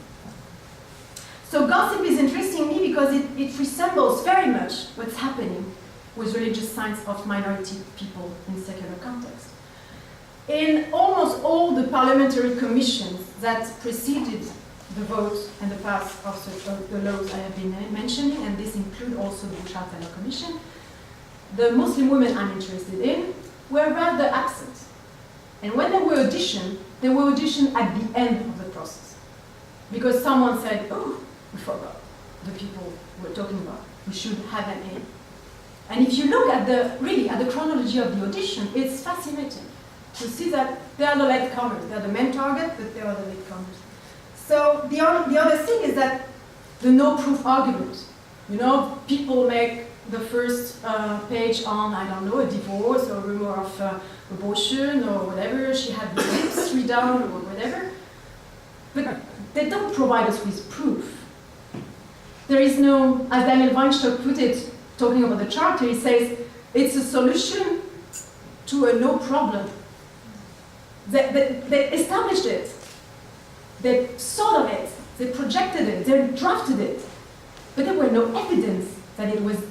So gossip is interesting me because it resembles very much what's happening with religious science of minority people in secular context. In almost all the parliamentary commissions that preceded the vote and the pass of the laws I have been mentioning, and this includes also the Bush-Harteller Commission, the Muslim women I'm interested in were rather absent. And when they were auditioned at the end of the process. Because someone said, oh, we forgot the people we're talking about. We should have an aim. And if you look at the chronology of the audition, it's fascinating to see that they are the latecomers. They're the main target, but they are the latecomers. So the other thing is that the no-proof argument. People make the first page on, I don't know, a divorce or a rumor of abortion or whatever, she had the lips redone or whatever. But they don't provide us with proof. There is no, as Daniel Weinstock put it, talking about the charter, he says, it's a solution to a no problem. They established it. They thought of it. They projected it. They drafted it. But there were no evidence that it was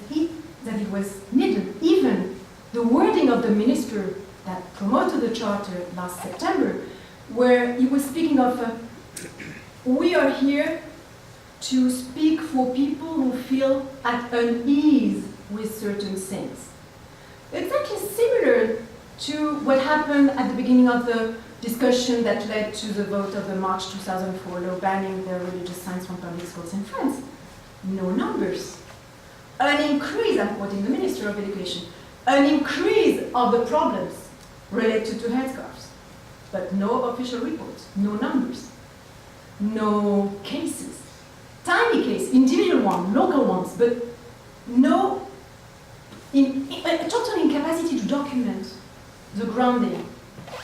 needed. Even the wording of the minister that promoted the charter last September, where he was speaking of, we are here to speak for people who feel at unease with certain things. Exactly similar to what happened at the beginning of the discussion that led to the vote of the March 2004 law banning the religious science from public schools in France. No numbers. An increase, I'm quoting the Minister of Education, an increase of the problems related to headscarves, but no official reports, no numbers, no cases. Tiny case, individual ones, local ones, but no, a total incapacity to document the grounding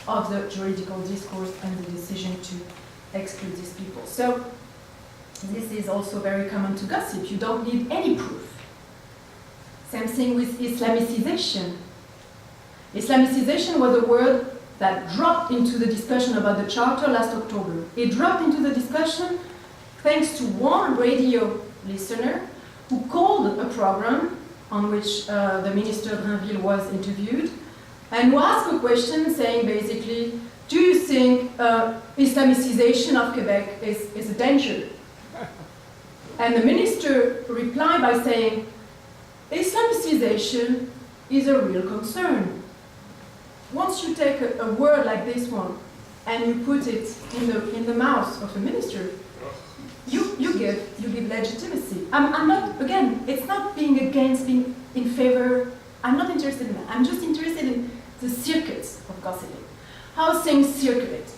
of the juridical discourse and the decision to exclude these people. So this is also very common to gossip. You don't need any proof. Same thing with Islamicization. Islamicization was a word that dropped into the discussion about the charter last October. It dropped into the discussion thanks to one radio listener who called a program on which the Minister Drainville was interviewed, and who asked a question saying basically, do you think Islamicization of Quebec is a danger? And the minister replied by saying, Islamicization is a real concern. Once you take a word like this one and you put it in the mouth of a minister, you give legitimacy. I'm not, again, it's not being against, being in favor. I'm not interested in that. I'm just interested in the circuits of gossiping, how things circulate.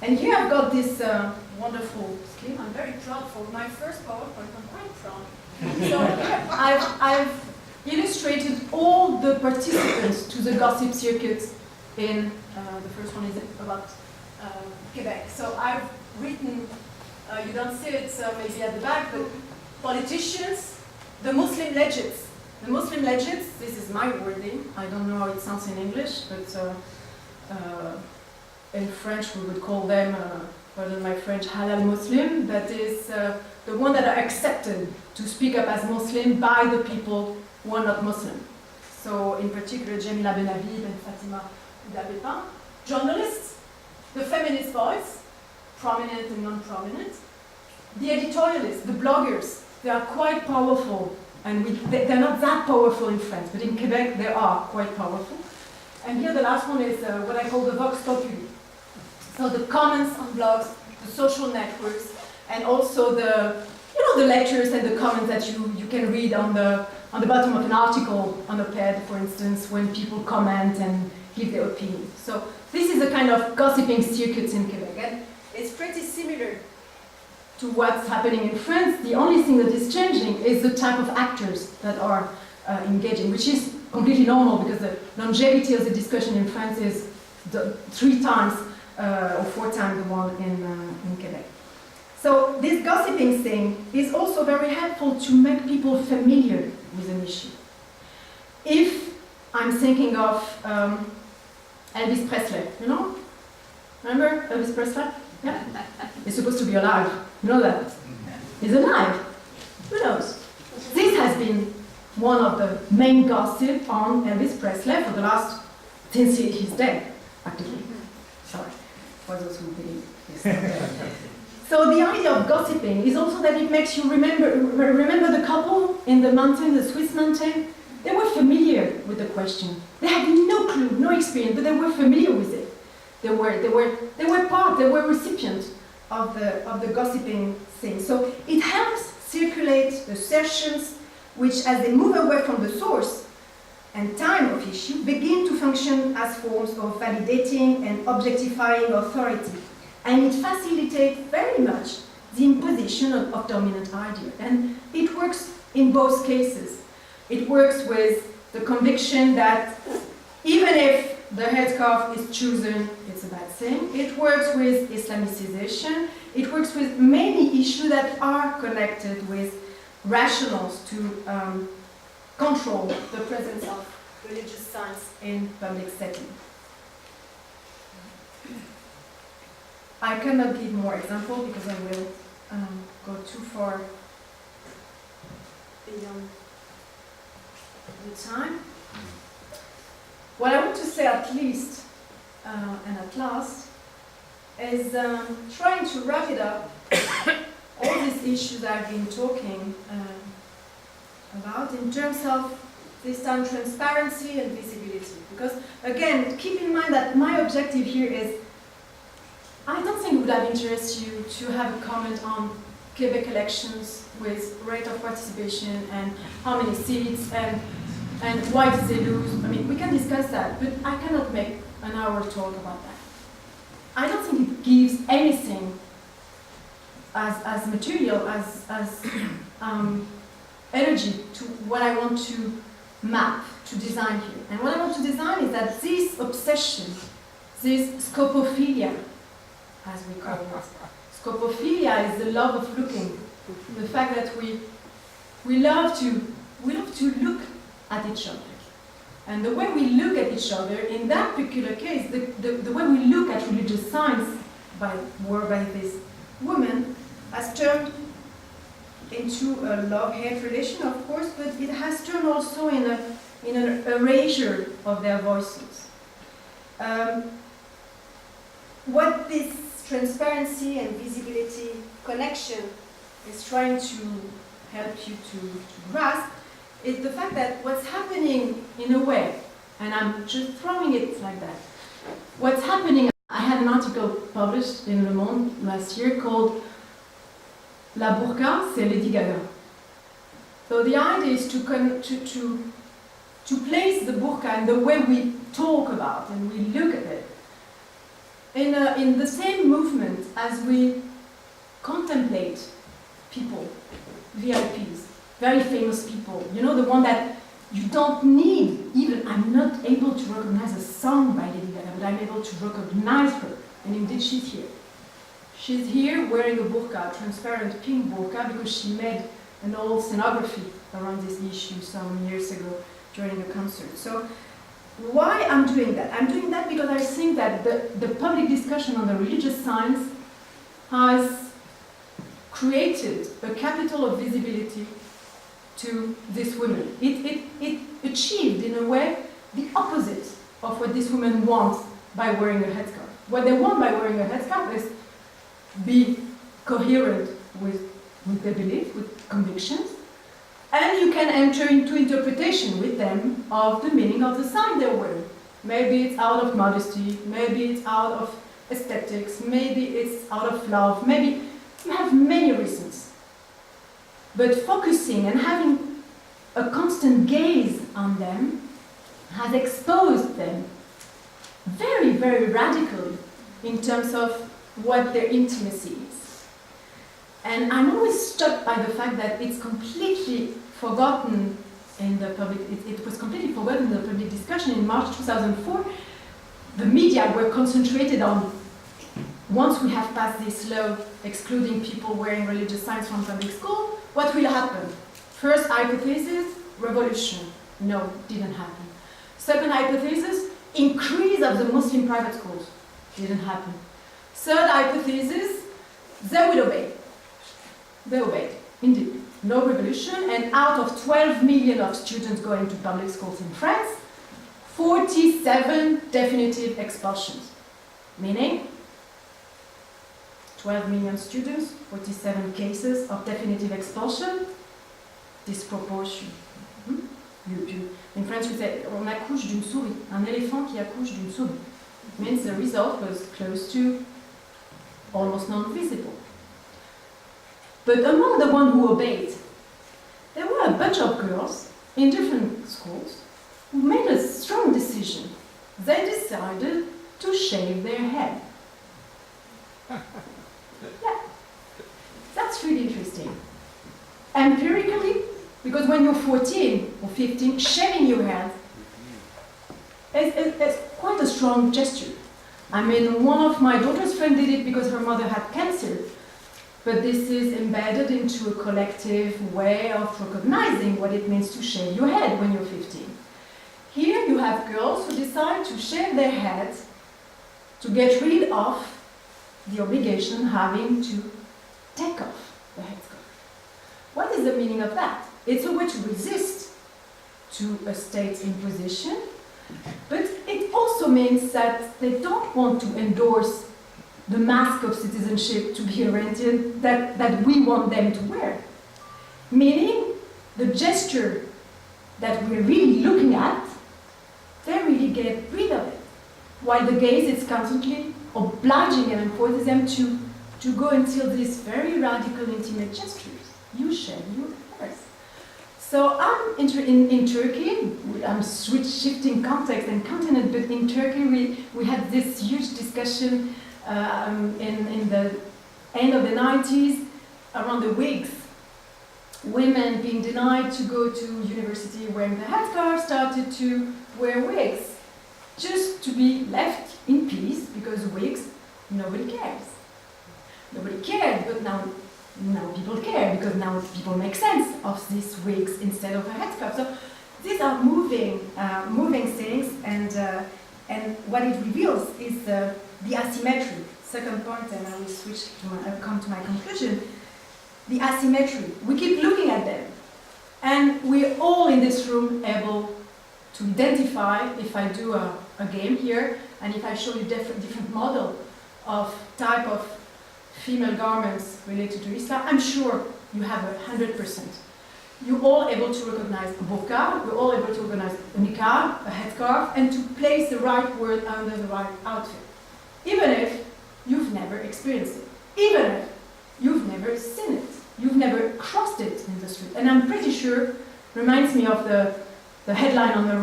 And here I've got this wonderful scheme. I'm very proud for my first PowerPoint. I'm quite proud. So I've illustrated all the participants to the gossip circuits in, the first one is about Quebec. So I've written, you don't see it maybe at the back, but politicians, the Muslim legends. The Muslim legends, this is my wording, I don't know how it sounds in English, but in French we would call them, pardon my French, halal Muslim, that is the one that are accepted to speak up as Muslim by the people who are not Muslim. So in particular, Jamila Benhabib and Fatima Oudabepin. Journalists, the feminist voice, prominent and non-prominent. The editorialists, the bloggers, they are quite powerful, and they're not that powerful in France, but in Quebec they are quite powerful. And here the last one is what I call the vox populi. So the comments on blogs, the social networks, and also the letters and the comments that you can read on the bottom of an article on a pad, for instance, when people comment and give their opinion. So this is a kind of gossiping circuit in Quebec, and it's pretty similar to what's happening in France. The only thing that is changing is the type of actors that are engaging, which is completely normal because the longevity of the discussion in France is 3 times or 4 times the one in Quebec. So this gossiping thing is also very helpful to make people familiar with an issue. If I'm thinking of Elvis Presley, you know? Remember Elvis Presley? Yeah? He's supposed to be alive. You know that? He's alive. Who knows? This has been one of the main gossip on Elvis Presley for the last, since he's dead, practically. Sorry, for those who believe he's not dead. So the idea of gossiping is also that it makes you remember the couple in the mountain, the Swiss mountain. They were familiar with the question. They had no clue, no experience, but they were familiar with it. They were recipients of the gossiping thing. So it helps circulate assertions which, as they move away from the source and time of issue, begin to function as forms of validating and objectifying authority. And it facilitates very much the imposition of dominant idea. And it works in both cases. It works with the conviction that even if the headscarf is chosen, it's a bad thing. It works with Islamicization. It works with many issues that are connected with rationals to control the presence of religious signs in public setting. I cannot give more examples because I will go too far beyond the time. What I want to say at least and at last is trying to wrap it up all these issues I've been talking about in terms of this time transparency and visibility. Because again, keep in mind that my objective here is, I don't think it would have interest you to have a comment on Quebec elections with rate of participation and how many seats and why did they lose. I mean, we can discuss that, but I cannot make an hour talk about that. I don't think it gives anything as material, as energy to what I want to map, to design here. And what I want to design is that this obsession, this scopophilia, as we call it. Scopophilia is the love of looking. The fact that we love to look at each other. And the way we look at each other, in that particular case, the way we look at religious signs by this woman has turned into a love-hate relation, of course, but it has turned also in an erasure of their voices. What this transparency and visibility connection is trying to help you to grasp is the fact that what's happening in a way, and I'm just throwing it like that, what's happening, I had an article published in Le Monde last year called La burqa, c'est Lady Gaga. So the idea is to place the burqa in the way we talk about and we look at it in the same movement as we contemplate people, VIPs, very famous people. You know, the one that you don't need, even I'm not able to recognize a song by Lady Gaga, but I'm able to recognize her. And indeed, she's here. She's here wearing a burqa, a transparent pink burqa, because she made an old scenography around this issue some years ago during a concert. So why I'm doing that? I'm doing that because I think that the public discussion on the religious signs has created a capital of visibility to this woman. It achieved, in a way, the opposite of what this woman wants by wearing a headscarf. What they want by wearing a headscarf is be coherent with their belief, with convictions, and you can enter into interpretation with them of the meaning of the sign they're wearing. Maybe it's out of modesty, maybe it's out of aesthetics, maybe it's out of love, maybe you have many reasons. But focusing and having a constant gaze on them has exposed them very, very radically in terms of what their intimacy is. And I'm always struck by the fact that it's completely forgotten in the public, it was completely forgotten in the public discussion. In March 2004, the media were concentrated on, once we have passed this law excluding people wearing religious signs from public school, what will happen? First hypothesis, revolution. No, didn't happen. Second hypothesis, increase of the Muslim private schools. Didn't happen. Third hypothesis, they would obey. They obeyed, indeed. No revolution, and out of 12 million of students going to public schools in France, 47 definitive expulsions. Meaning, 12 million students, 47 cases of definitive expulsion, disproportion. In French we say, on accouche d'une souris, un éléphant qui accouche d'une souris. It means the result was close to almost non-visible. But among the ones who obeyed, there were a bunch of girls in different schools who made a strong decision. They decided to shave their head. Yeah, that's really interesting. Empirically, because when you're 14 or 15, shaving your head is quite a strong gesture. I mean, one of my daughter's friends did it because her mother had cancer. But this is embedded into a collective way of recognizing what it means to shave your head when you're 15. Here you have girls who decide to shave their heads to get rid of the obligation having to take off the headscarf. What is the meaning of that? It's a way to resist to a state imposition, but it also means that they don't want to endorse the mask of citizenship to be rented that we want them to wear. Meaning, the gesture that we're really looking at, they really get rid of it. While the gaze is constantly obliging and forces them to go until these very radical intimate gestures. You shave your hairs. So I'm in Turkey, I'm shifting context and continent, but in Turkey we had this huge discussion in the end of the 90s around the wigs. Women being denied to go to university wearing the headscarf started to wear wigs just to be left in peace, because wigs, nobody cares. Nobody cared, but now people care, because now people make sense of these wigs instead of a headscarf. So these are moving things, and what it reveals is the asymmetry. Second point, and I will I will come to my conclusion. The asymmetry. We keep looking at them, and we're all in this room able to identify, if I do a game here, and if I show you different model of type of female garments related to Islam, I'm sure you have 100%. You're all able to recognize a burqa, you're all able to recognize a niqab, a headscarf, and to place the right word under the right outfit. Even if you've never experienced it. Even if you've never seen it. You've never crossed it in the street. And I'm pretty sure, reminds me of the headline on the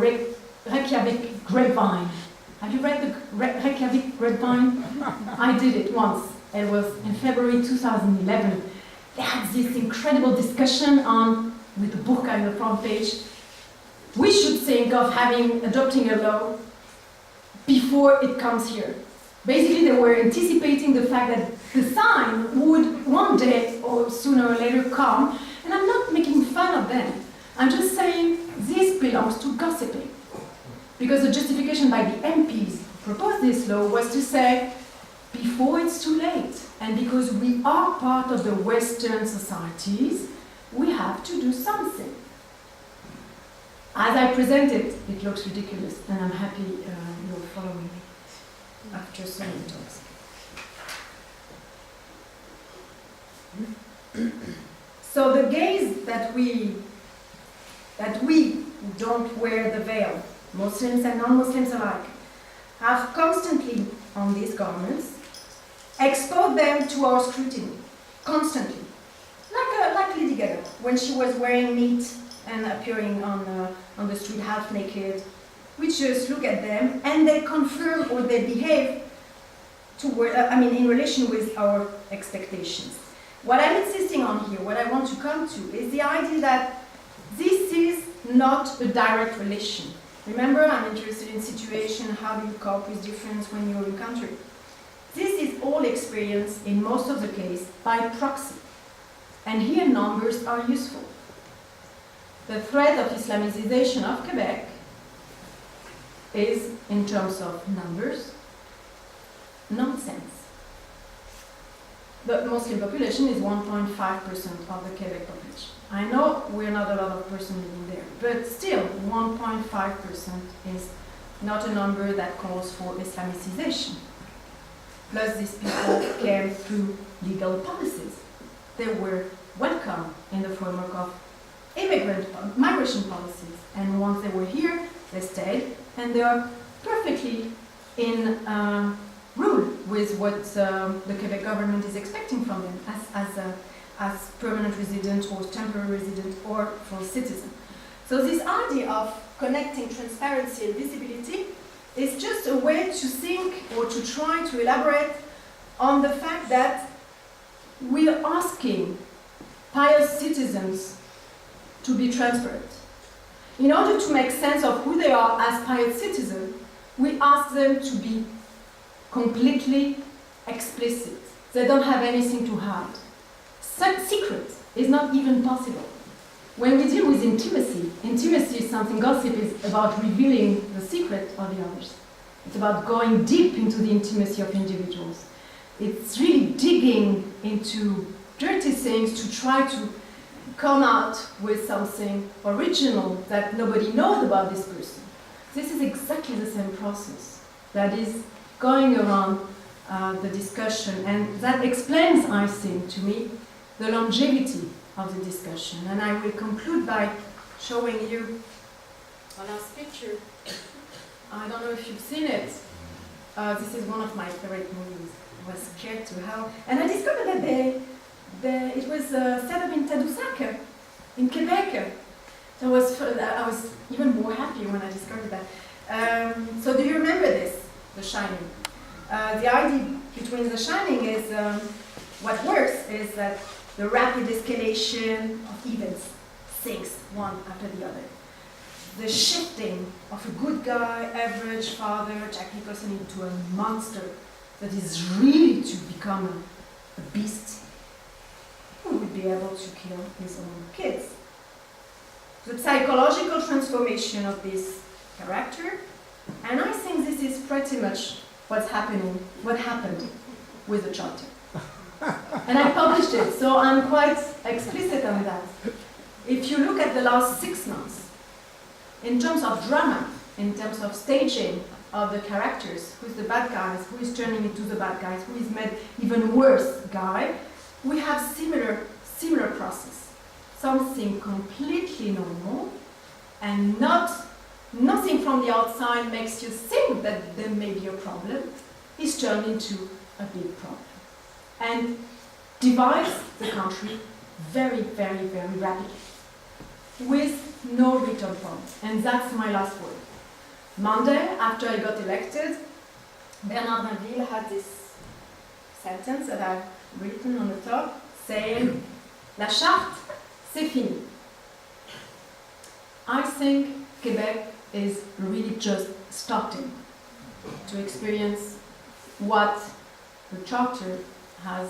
Reykjavik grapevine. Have you read the Reykjavik grapevine? I did it once. It was in February 2011. They had this incredible discussion on, with the burqa in the front page. We should think of adopting a law before it comes here. Basically, they were anticipating the fact that the sign would one day or sooner or later come, and I'm not making fun of them. I'm just saying this belongs to gossiping. Because the justification by the MPs who proposed this law was to say, before it's too late, and because we are part of the Western societies, we have to do something. As I present it, it looks ridiculous, and I'm happy you're following me after so many talks. So the gaze that we who don't wear the veil, Muslims and non-Muslims alike, have constantly on these garments, exposed them to our scrutiny, constantly. Like Lady Gaga, when she was wearing meat and appearing on the street half naked. We just look at them and they confirm or they behave in relation with our expectations. What I'm insisting on here, what I want to come to, is the idea that this is not a direct relation. Remember, I'm interested in situation, how do you cope with difference when you're in country. This is all experienced, in most of the case, by proxy. And here numbers are useful. The threat of Islamicization of Quebec is, in terms of numbers, nonsense. The Muslim population is 1.5% of the Quebec population. I know we're not a lot of persons living there, but still 1.5% is not a number that calls for Islamicization. Plus, these people came through legal policies. They were welcome in the framework of migration policies. And once they were here, they stayed, and they are perfectly in rule with what the Quebec government is expecting from them as permanent resident or temporary resident or full citizen. So this idea of connecting transparency and visibility is just a way to think or to try to elaborate on the fact that we are asking pious citizens to be transparent. In order to make sense of who they are as pious citizens, we ask them to be completely explicit. They don't have anything to hide. Secret is not even possible. When we deal with intimacy, intimacy is something, gossip is about revealing the secret of the others. It's about going deep into the intimacy of individuals. It's really digging into dirty things to try to come out with something original that nobody knows about this person. This is exactly the same process that is going around the discussion, and that explains, I think, to me, the longevity of the discussion. And I will conclude by showing you a last picture. I don't know if you've seen it. This is one of my favorite movies. I was scared to hell. And I discovered that it was set up in Tadoussac, in Quebec. So I was even more happy when I discovered that. So do you remember this, The Shining? The idea between The Shining is, what works is that the rapid escalation of events, things one after the other. The shifting of a good guy, average father, Jack Nicholson, into a monster that is really to become a beast who would be able to kill his own kids. the psychological transformation of this character, and I think this is pretty much what happened with the charter. And I published it, so I'm quite explicit on that. If you look at the last 6 months, in terms of drama, in terms of staging of the characters, who's the bad guys, who is turning into the bad guys, who is made even worse guy, we have similar process. Something completely normal, and nothing from the outside makes you think that there may be a problem, is turned into a big problem. And divides the country very, very, very rapidly, with no return point. And that's my last word. Monday, after I got elected, Bernard Rainville had this sentence that I've written on the top, saying, "La charte, c'est fini." I think Quebec is really just starting to experience what the charter has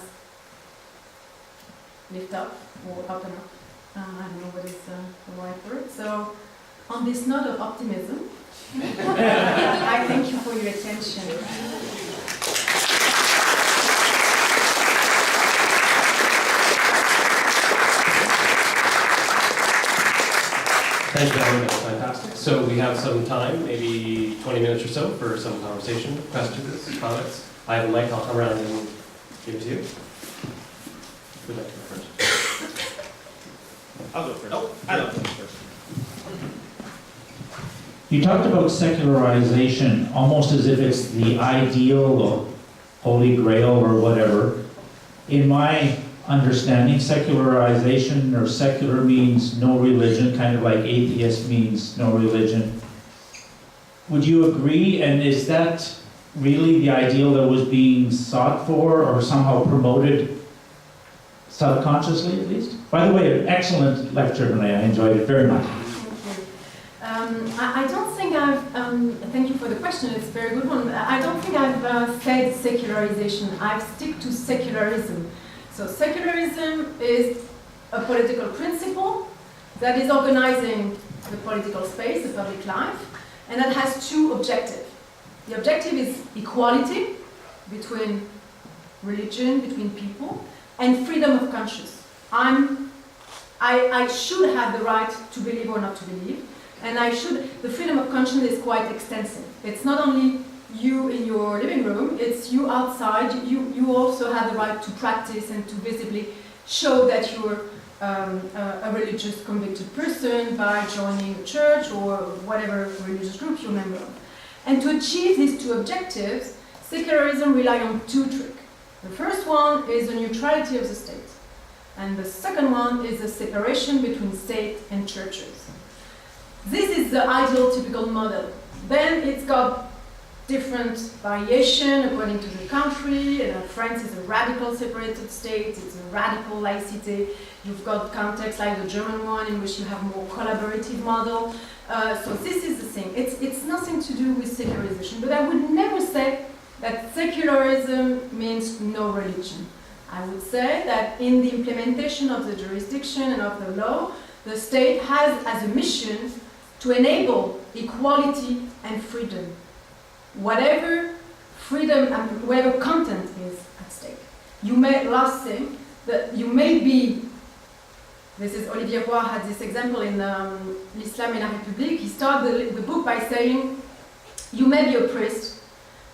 lift up or open up. I don't know what is the right word. So, on this note of optimism, I thank you for your attention. Thank you, Valérie. That was fantastic. So we have some time, maybe 20 minutes or so, for some conversation, questions, comments. I have a mic. I'll come around and give it to you. Who'd like to go first? I'll go first. Oh, I love going first. You talked about secularization almost as if it's the ideal or holy grail or whatever. In my understanding, secularization or secular means no religion, kind of like atheist means no religion. Would you agree? And is that really the ideal that was being sought for or somehow promoted subconsciously at least? By the way, an excellent lecture tonight. I enjoyed it very much. I don't think I've, thank you for the question, it's a very good one. I don't think I've said secularization. I've stick to secularism. So secularism is a political principle that is organizing the political space, the public life, and that has 2 objectives. The objective is equality between religion, between people, and freedom of conscience. I should have the right to believe or not to believe, and the freedom of conscience is quite extensive. It's not only you in your living room, it's you outside. You also have the right to practice and to visibly show that you're a religious convicted person by joining a church or whatever religious group you're a member of. And to achieve these 2 objectives, secularism relies on 2 tricks. The first one is the neutrality of the state, and the second one is the separation between state and churches. This is the ideal typical model. Then it's got different variation according to the country. France is a radical separated state, it's a radical laicity. You've got contexts like the German one in which you have more collaborative model. So this is the thing. It's nothing to do with secularization, but I would never say that secularism means no religion. I would say that in the implementation of the jurisdiction and of the law, the state has as a mission to enable equality and freedom. Whatever freedom and whatever content is at stake. Last thing, that you may be, this is Olivier Roy had this example in L'Islam et la République. He started the book by saying, you may be a priest,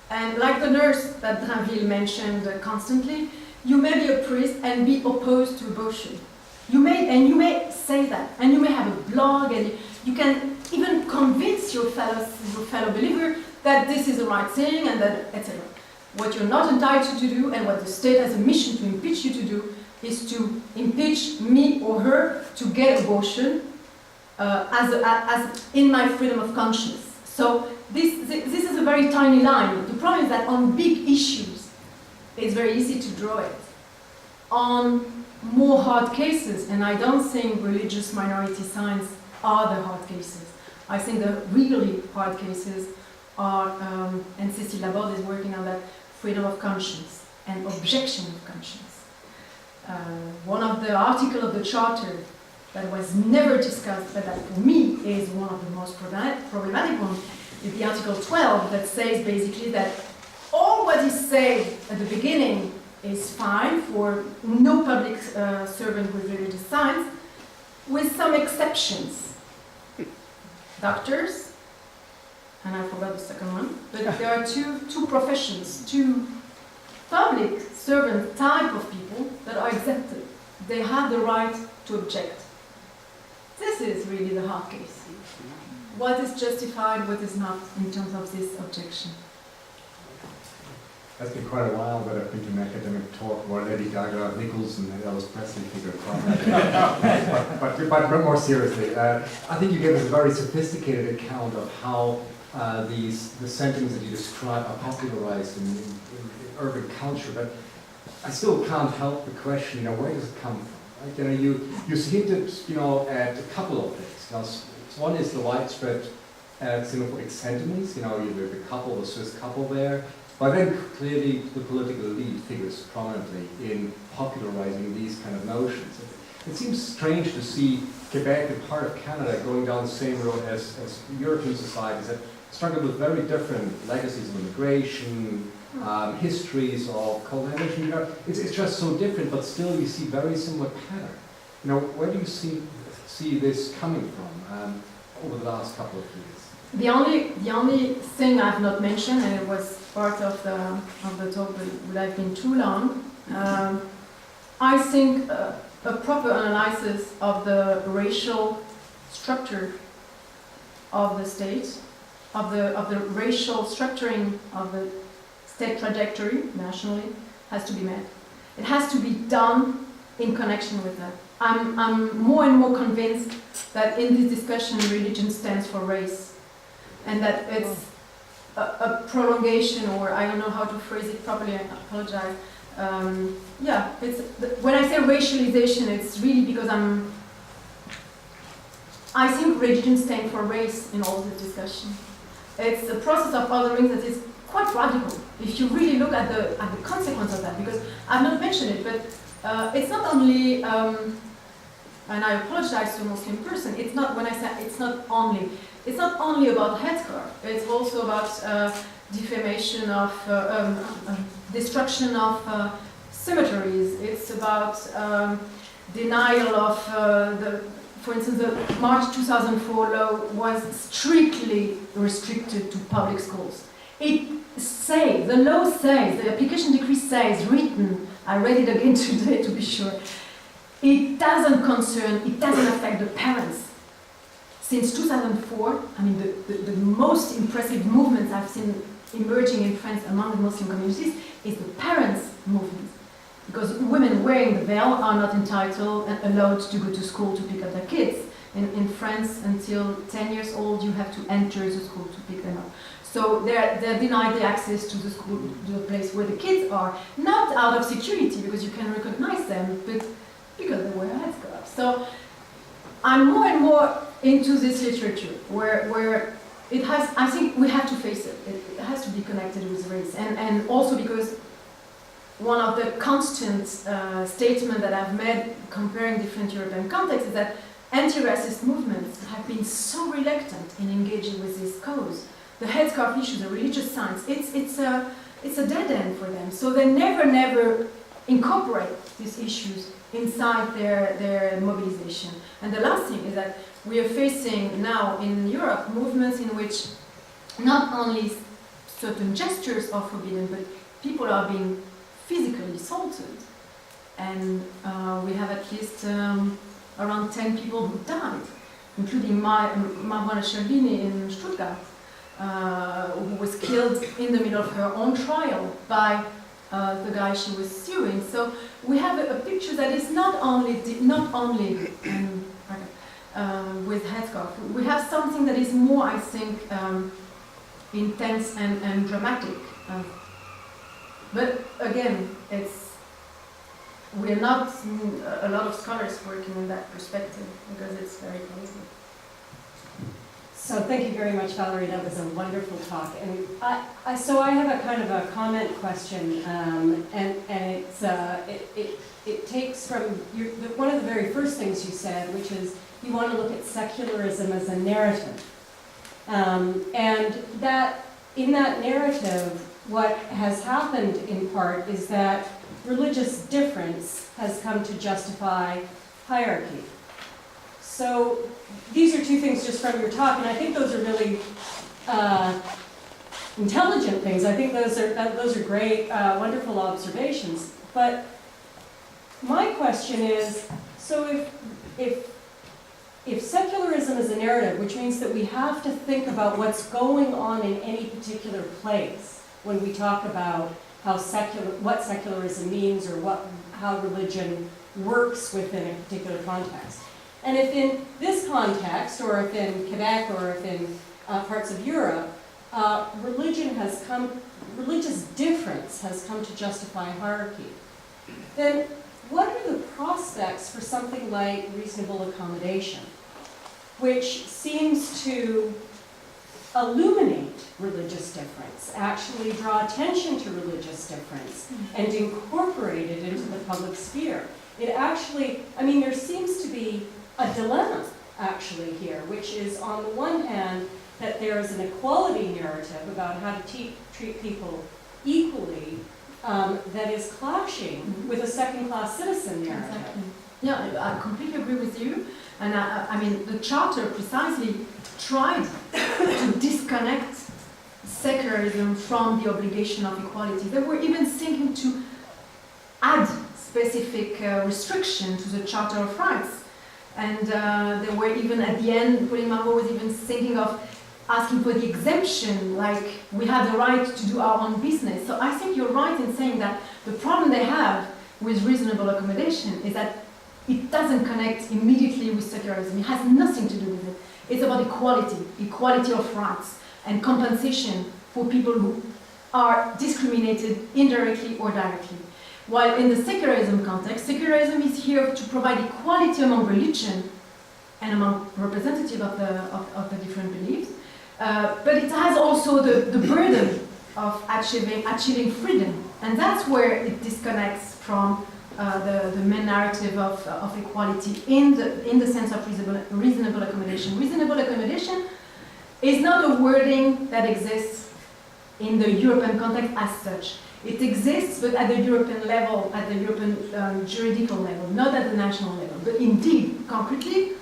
and like the nurse that Drainville mentioned constantly, you may be a priest and be opposed to abortion. You may say that, and you may have a blog, and you can even convince your fellow believer that this is the right thing, and that, etc. What you're not entitled to do, and what the state has a mission to impeach you to do, is to impeach me or her to get abortion as in my freedom of conscience. So this is a very tiny line. The problem is that on big issues, it's very easy to draw it. On more hard cases, and I don't think religious minority science are the hard cases. I think the really hard cases are, and Cécile Laborde is working on that, freedom of conscience and objection of conscience. One of the articles of the Charter that was never discussed, but that for me is one of the most problematic ones, is the Article 12 that says basically that all what is said at the beginning is fine for no public servant with religious signs, with some exceptions. Doctors, and I forgot the second one, but there are two professions, two public servant type of people that are exempted. They have the right to object. This is really the hard case. What is justified, what is not, in terms of this objection. That's been quite a while that I've been to an academic talk where Lady Gaga, Nicholson, and Elvis Presley figured but more seriously, I think you gave us a very sophisticated account of how the sentiments that you describe are popularized in urban culture. But I still can't help the question, where does it come from? Right? You hinted, at a couple of things. One is the widespread xenophobic sentiments. The couple, the Swiss couple there. But then clearly the political elite figures prominently in popularizing these kind of notions. It seems strange to see Quebec and part of Canada going down the same road as European societies that struggle with very different legacies of immigration, histories of colonization. It's just so different, but still you see very similar pattern. Where do you see this coming from over the last couple of years? The only thing I've not mentioned, and it was part of the talk, but would have been too long. I think a proper analysis of the racial structure of the state, of the racial structuring of the state trajectory nationally, has to be made. It has to be done in connection with that. I'm more and more convinced that in this discussion, religion stands for race. And that it's a prolongation, or I don't know how to phrase it properly, I apologize. When I say racialization, it's really because I think religion stands for race in all this discussion. It's a process of othering that is quite radical, if you really look at the consequence of that, because I've not mentioned it, but it's not only, and I apologize to a Muslim person, it's not, when I say it's not only about headscarf, it's also about defamation of, destruction of cemeteries, it's about denial of, for instance, the March 2004 law was strictly restricted to public schools. It says, the law says, the application decree says, written, I read it again today to be sure, it doesn't affect the parents. Since 2004, the most impressive movements I've seen emerging in France among the Muslim communities is the parents' movement. Because women wearing the veil are not entitled and allowed to go to school to pick up their kids. In France, until 10 years old, you have to enter the school to pick them up. So they're denied the access to the school, to the place where the kids are, not out of security, because you can recognize them, but because they wear headscarves. So I'm more and more into this literature, where it has, I think we have to face it. It has to be connected with race. And also because one of the constant statements that I've made comparing different European contexts is that anti-racist movements have been so reluctant in engaging with this cause. The headscarf issue, the religious signs, it's a dead end for them. So they never incorporate these issues inside their mobilization. And the last thing is that we are facing now in Europe movements in which not only certain gestures are forbidden, but people are being physically assaulted. And we have at least around 10 people who died, including Marouane Sherbini in Stuttgart, who was killed in the middle of her own trial by the guy she was suing. So we have a picture that is not only with headscarf. We have something that is more, I think, intense and dramatic. But again, we're not a lot of scholars working in that perspective because it's very political. So thank you very much, Valerie. That was a wonderful talk. And so I have a kind of a comment question, and it takes from one of the very first things you said, which is you want to look at secularism as a narrative, and that in that narrative, what has happened in part is that religious difference has come to justify hierarchy. So these are two things just from your talk, and I think those are really intelligent things. I think those are great, wonderful observations. But my question is, so if secularism is a narrative, which means that we have to think about what's going on in any particular place when we talk about what secularism means or how religion works within a particular context. And if in this context, or if in Quebec, or if in parts of Europe, religious difference has come to justify hierarchy, then what are the prospects for something like reasonable accommodation, which seems to illuminate religious difference, actually draw attention to religious difference, and incorporate it into the public sphere? It actually, I mean, there seems to be a dilemma, actually, here, which is, on the one hand, that there is an equality narrative about how to treat people equally that is clashing with a second-class citizen narrative. Exactly. Yeah, I completely agree with you. And I mean, the Charter precisely tried to disconnect secularism from the obligation of equality. They were even thinking to add specific restriction to the Charter of Rights. And they were even, at the end, Pauline Marois was even thinking of asking for the exemption, like we have the right to do our own business. So I think you're right in saying that the problem they have with reasonable accommodation is that it doesn't connect immediately with secularism. It has nothing to do with it. It's about equality of rights, and compensation for people who are discriminated indirectly or directly. While in the secularism context, secularism is here to provide equality among religion and among representatives of the different beliefs, but it has also the burden of achieving freedom, and that's where it disconnects from the main narrative of equality in the sense of reasonable accommodation. Reasonable accommodation is not a wording that exists in the European context as such. It exists, but at the European level, at the European juridical level, not at the national level. But indeed, concretely,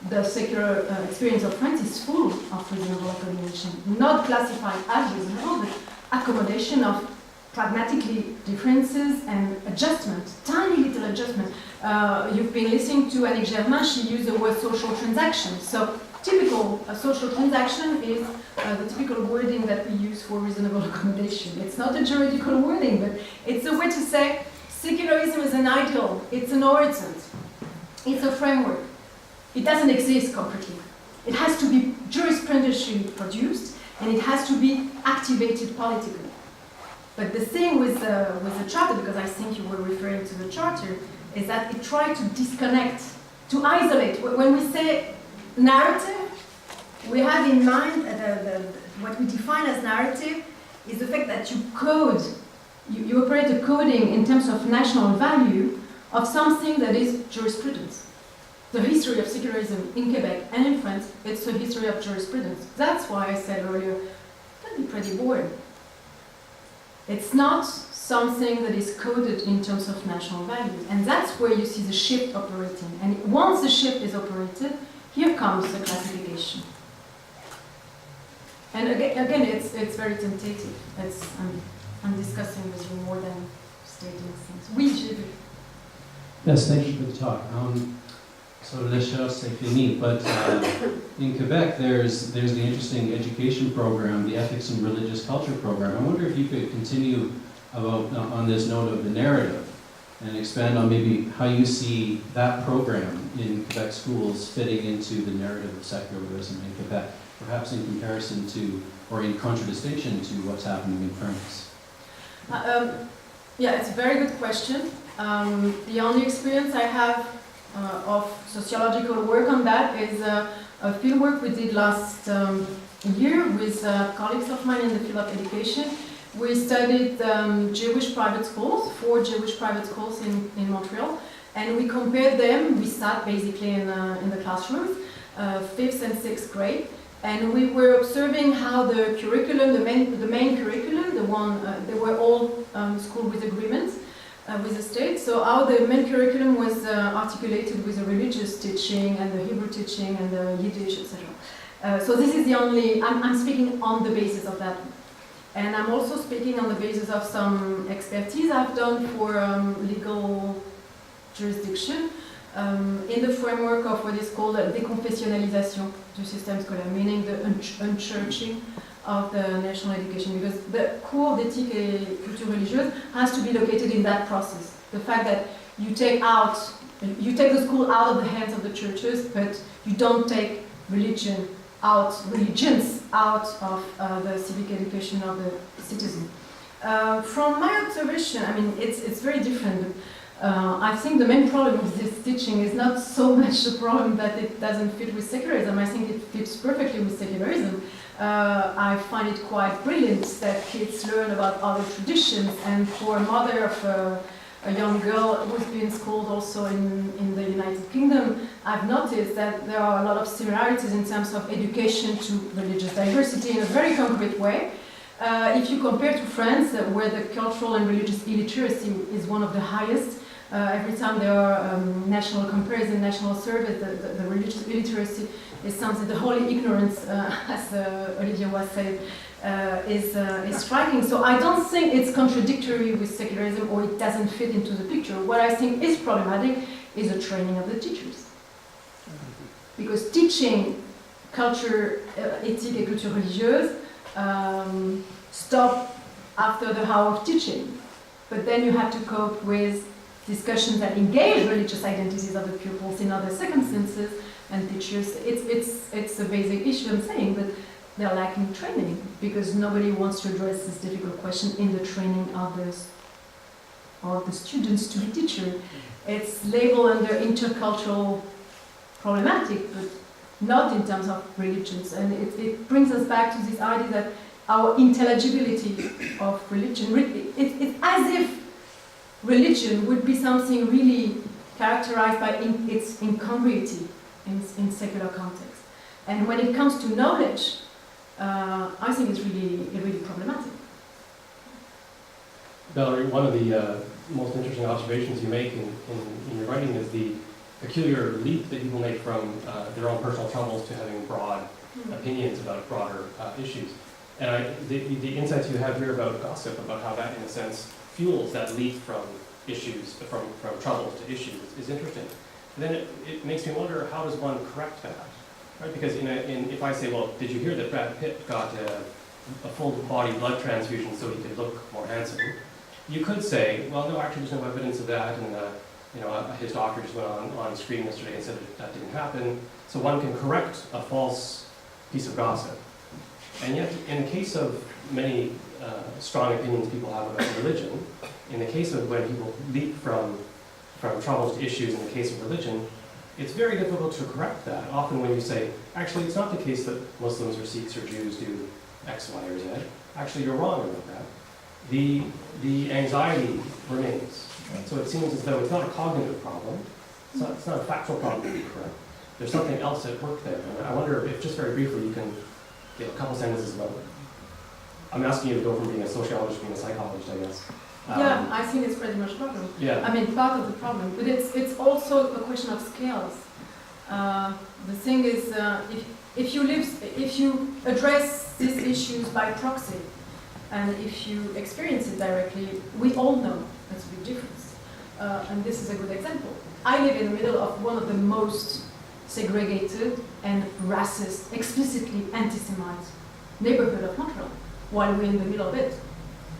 the secular experience of France is full of reasonable accommodation, not classified as reasonable, but accommodation of pragmatically differences and adjustment, tiny little adjustment. You've been listening to Annick Germain, she used the word social transaction. So typical social transaction is the typical wording that we use for reasonable accommodation. It's not a juridical wording, but it's a way to say secularism is an ideal, it's an horizon, it's a framework. It doesn't exist concretely. It has to be jurisprudentially produced, and it has to be activated politically. But the thing with the Charter, because I think you were referring to the Charter, is that it tried to disconnect, to isolate. When we say narrative, we have in mind what we define as narrative is the fact that you code, you operate a coding in terms of national value of something that is jurisprudence. The history of secularism in Quebec and in France, it's a history of jurisprudence. That's why I said earlier, it can be pretty boring. It's not something that is coded in terms of national value. And that's where you see the shift operating. And once the shift is operated, here comes the classification. And again, it's very tentative. I'm discussing with you more than stating things. Oui, j'ai vu. Yes, thank you for the talk. So le show c'est fini, but in Quebec there's the interesting education program, the Ethics and Religious Culture program. I wonder if you could continue on this note of the narrative and expand on maybe how you see that program in Quebec schools fitting into the narrative of secularism in Quebec, perhaps in comparison to, or in contradistinction to what's happening in France. Yeah, it's a very good question. The only experience I have of sociological work on that is a field work we did last year with colleagues of mine in the field of education. We studied Jewish private schools, 4 Jewish private schools in Montreal, and we compared them. We sat basically in the classrooms, 5th and 6th grade, and we were observing how the curriculum, the main curriculum, the one, they were all school with agreements with the state, so how the main curriculum was articulated with the religious teaching and the Hebrew teaching and the Yiddish, etc. So this is the only, I'm speaking on the basis of that. And I'm also speaking on the basis of some expertise I've done for legal jurisdiction in the framework of what is called déconfessionnalisation du système scolaire, meaning the unchurching of the national education, because the cours d'éthique et culture religieuse has to be located in that process. The fact that you take the school out of the hands of the churches, but you don't take religions out of the civic education of the citizen. From my observation, I mean, it's very different. I think the main problem with this teaching is not so much the problem that it doesn't fit with secularism. I think it fits perfectly with secularism. I find it quite brilliant that kids learn about other traditions, and for a mother of a young girl who's been schooled also in the United Kingdom, I've noticed that there are a lot of similarities in terms of education to religious diversity in a very concrete way. If you compare to France, where the cultural and religious illiteracy is one of the highest, every time there are national comparison, national surveys, the religious illiteracy is something, the holy ignorance, as Olivier was saying, is striking. So I don't think it's contradictory with secularism or it doesn't fit into the picture. What I think is problematic is the training of the teachers. Because teaching culture, éthique et culture religieuse, stop after the hour of teaching. But then you have to cope with discussions that engage religious identities of the pupils in other circumstances, and teachers, it's a basic issue I'm saying, but they're lacking training because nobody wants to address this difficult question in the training of the students to be teachers. It's labeled under intercultural problematic, but not in terms of religions. And it brings us back to this idea that our intelligibility of religion, it's as if religion would be something really characterized by its incongruity in secular context. And when it comes to knowledge, I think it's really problematic. Valérie, one of the most interesting observations you make in your writing is the peculiar leap that people make from their own personal troubles to having broad opinions about broader issues. And the insights you have here about gossip, about how that, in a sense, fuels that leap from issues, from troubles to issues, is interesting. And then it makes me wonder, how does one correct that? Right? Because if I say, well, did you hear that Brad Pitt got a full body blood transfusion so he could look more handsome? You could say, well, no, actually there's no evidence of that, and his doctor just went on screen yesterday and said that didn't happen. So one can correct a false piece of gossip. And yet, in the case of many strong opinions people have about religion, in the case of when people leap from troubles to issues in the case of religion, it's very difficult to correct that. Often when you say, actually it's not the case that Muslims or Sikhs or Jews do X, Y, or Z, actually you're wrong about that. The anxiety remains. So it seems as though it's not a cognitive problem, it's not a factual problem to be correct. There's something else at work there. And I wonder if, just very briefly, you can give a couple sentences about it. I'm asking you to go from being a sociologist to being a psychologist, I guess. Yeah, I think it's pretty much a problem. Yeah. I mean, part of the problem, but it's also a question of scales. The thing is, if you address these issues by proxy, and if you experience it directly, we all know there's a big difference. And this is a good example. I live in the middle of one of the most segregated and racist, explicitly anti-Semite neighborhood of Montreal, while we're in the middle of it.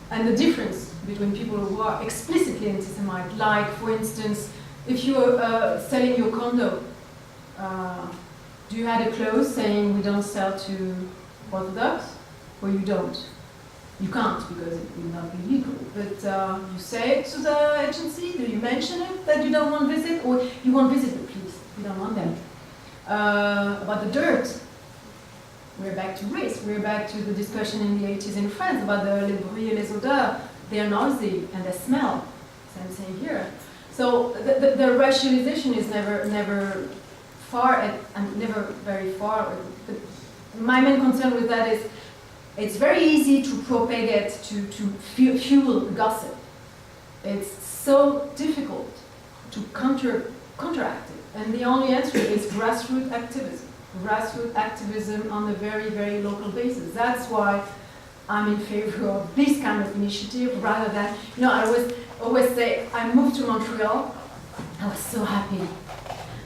And the difference between people who are explicitly anti-Semite, like, for instance, if you're selling your condo, do you have a clause saying we don't sell to Orthodox, or you don't? You can't because it would not be legal. But you say it to the agency, do you mention it that you don't want visit? Or you want visit the police, you don't want them. About the dirt, we're back to race. We're back to the discussion in the 80s in France about the les bruits et les odeurs. They are noisy and they smell. Same thing here. So the racialization is never far and never very far. But my main concern with that is it's very easy to propagate, to fuel gossip. It's so difficult to counteract it. And the only answer is grassroots activism. Grassroots activism on a very, very local basis. That's why I'm in favor of this kind of initiative rather than, I always say, I moved to Montreal, I was so happy.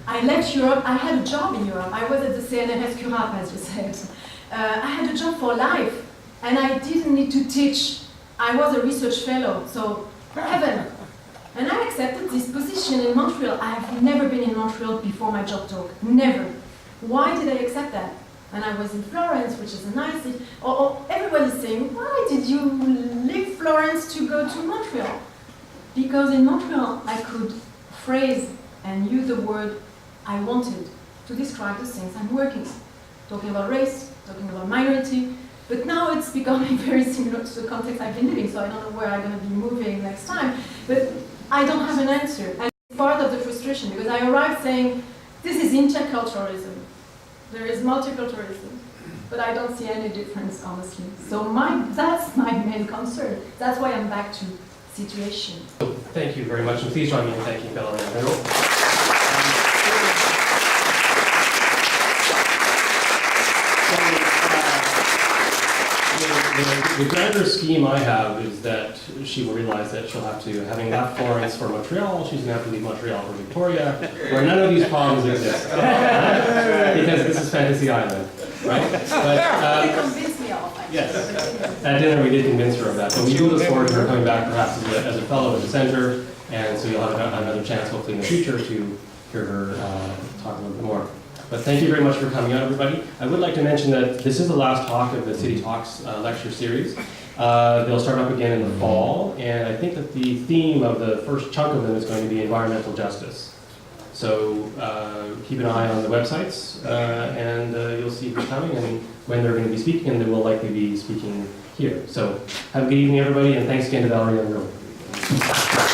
I left Europe, I had a job in Europe. I was at the CNRS Curap, as you said. I had a job for life, and I didn't need to teach. I was a research fellow, so heaven. And I accepted this position in Montreal. I have never been in Montreal before my job talk, never. Why did I accept that? And I was in Florence, which is a nice city. Everybody's saying, why did you leave Florence to go to Montreal? Because in Montreal, I could phrase and use the word I wanted to describe the things I'm working on. Talking about race, talking about minority, but now it's becoming very similar to the context I've been living, so I don't know where I'm going to be moving next time. But I don't have an answer, and it's part of the frustration, because I arrived saying, this is interculturalism. There is multiculturalism, but I don't see any difference, honestly. So that's my main concern. That's why I'm back to situation. Thank you very much, and please join me in thanking Valérie Amiraux. The grander scheme I have is that she will realize that she'll have to, having left Florence for Montreal, she's going to have to leave Montreal for Victoria, where none of these problems exist. Because this is Fantasy Island, right? But, You convinced me of it. yes. At dinner we did convince her of that, but we do look forward to her coming back perhaps as a fellow at the center, and so you'll have another chance hopefully in the future to hear her talk a little bit more. But thank you very much for coming out, everybody. I would like to mention that this is the last talk of the City Talks lecture series. They'll start up again in the fall, and I think that the theme of the first chunk of them is going to be environmental justice. So keep an eye on the websites, and you'll see who's coming and when they're going to be speaking, and they will likely be speaking here. So have a good evening, everybody, and thanks again to Valérie Amiraux.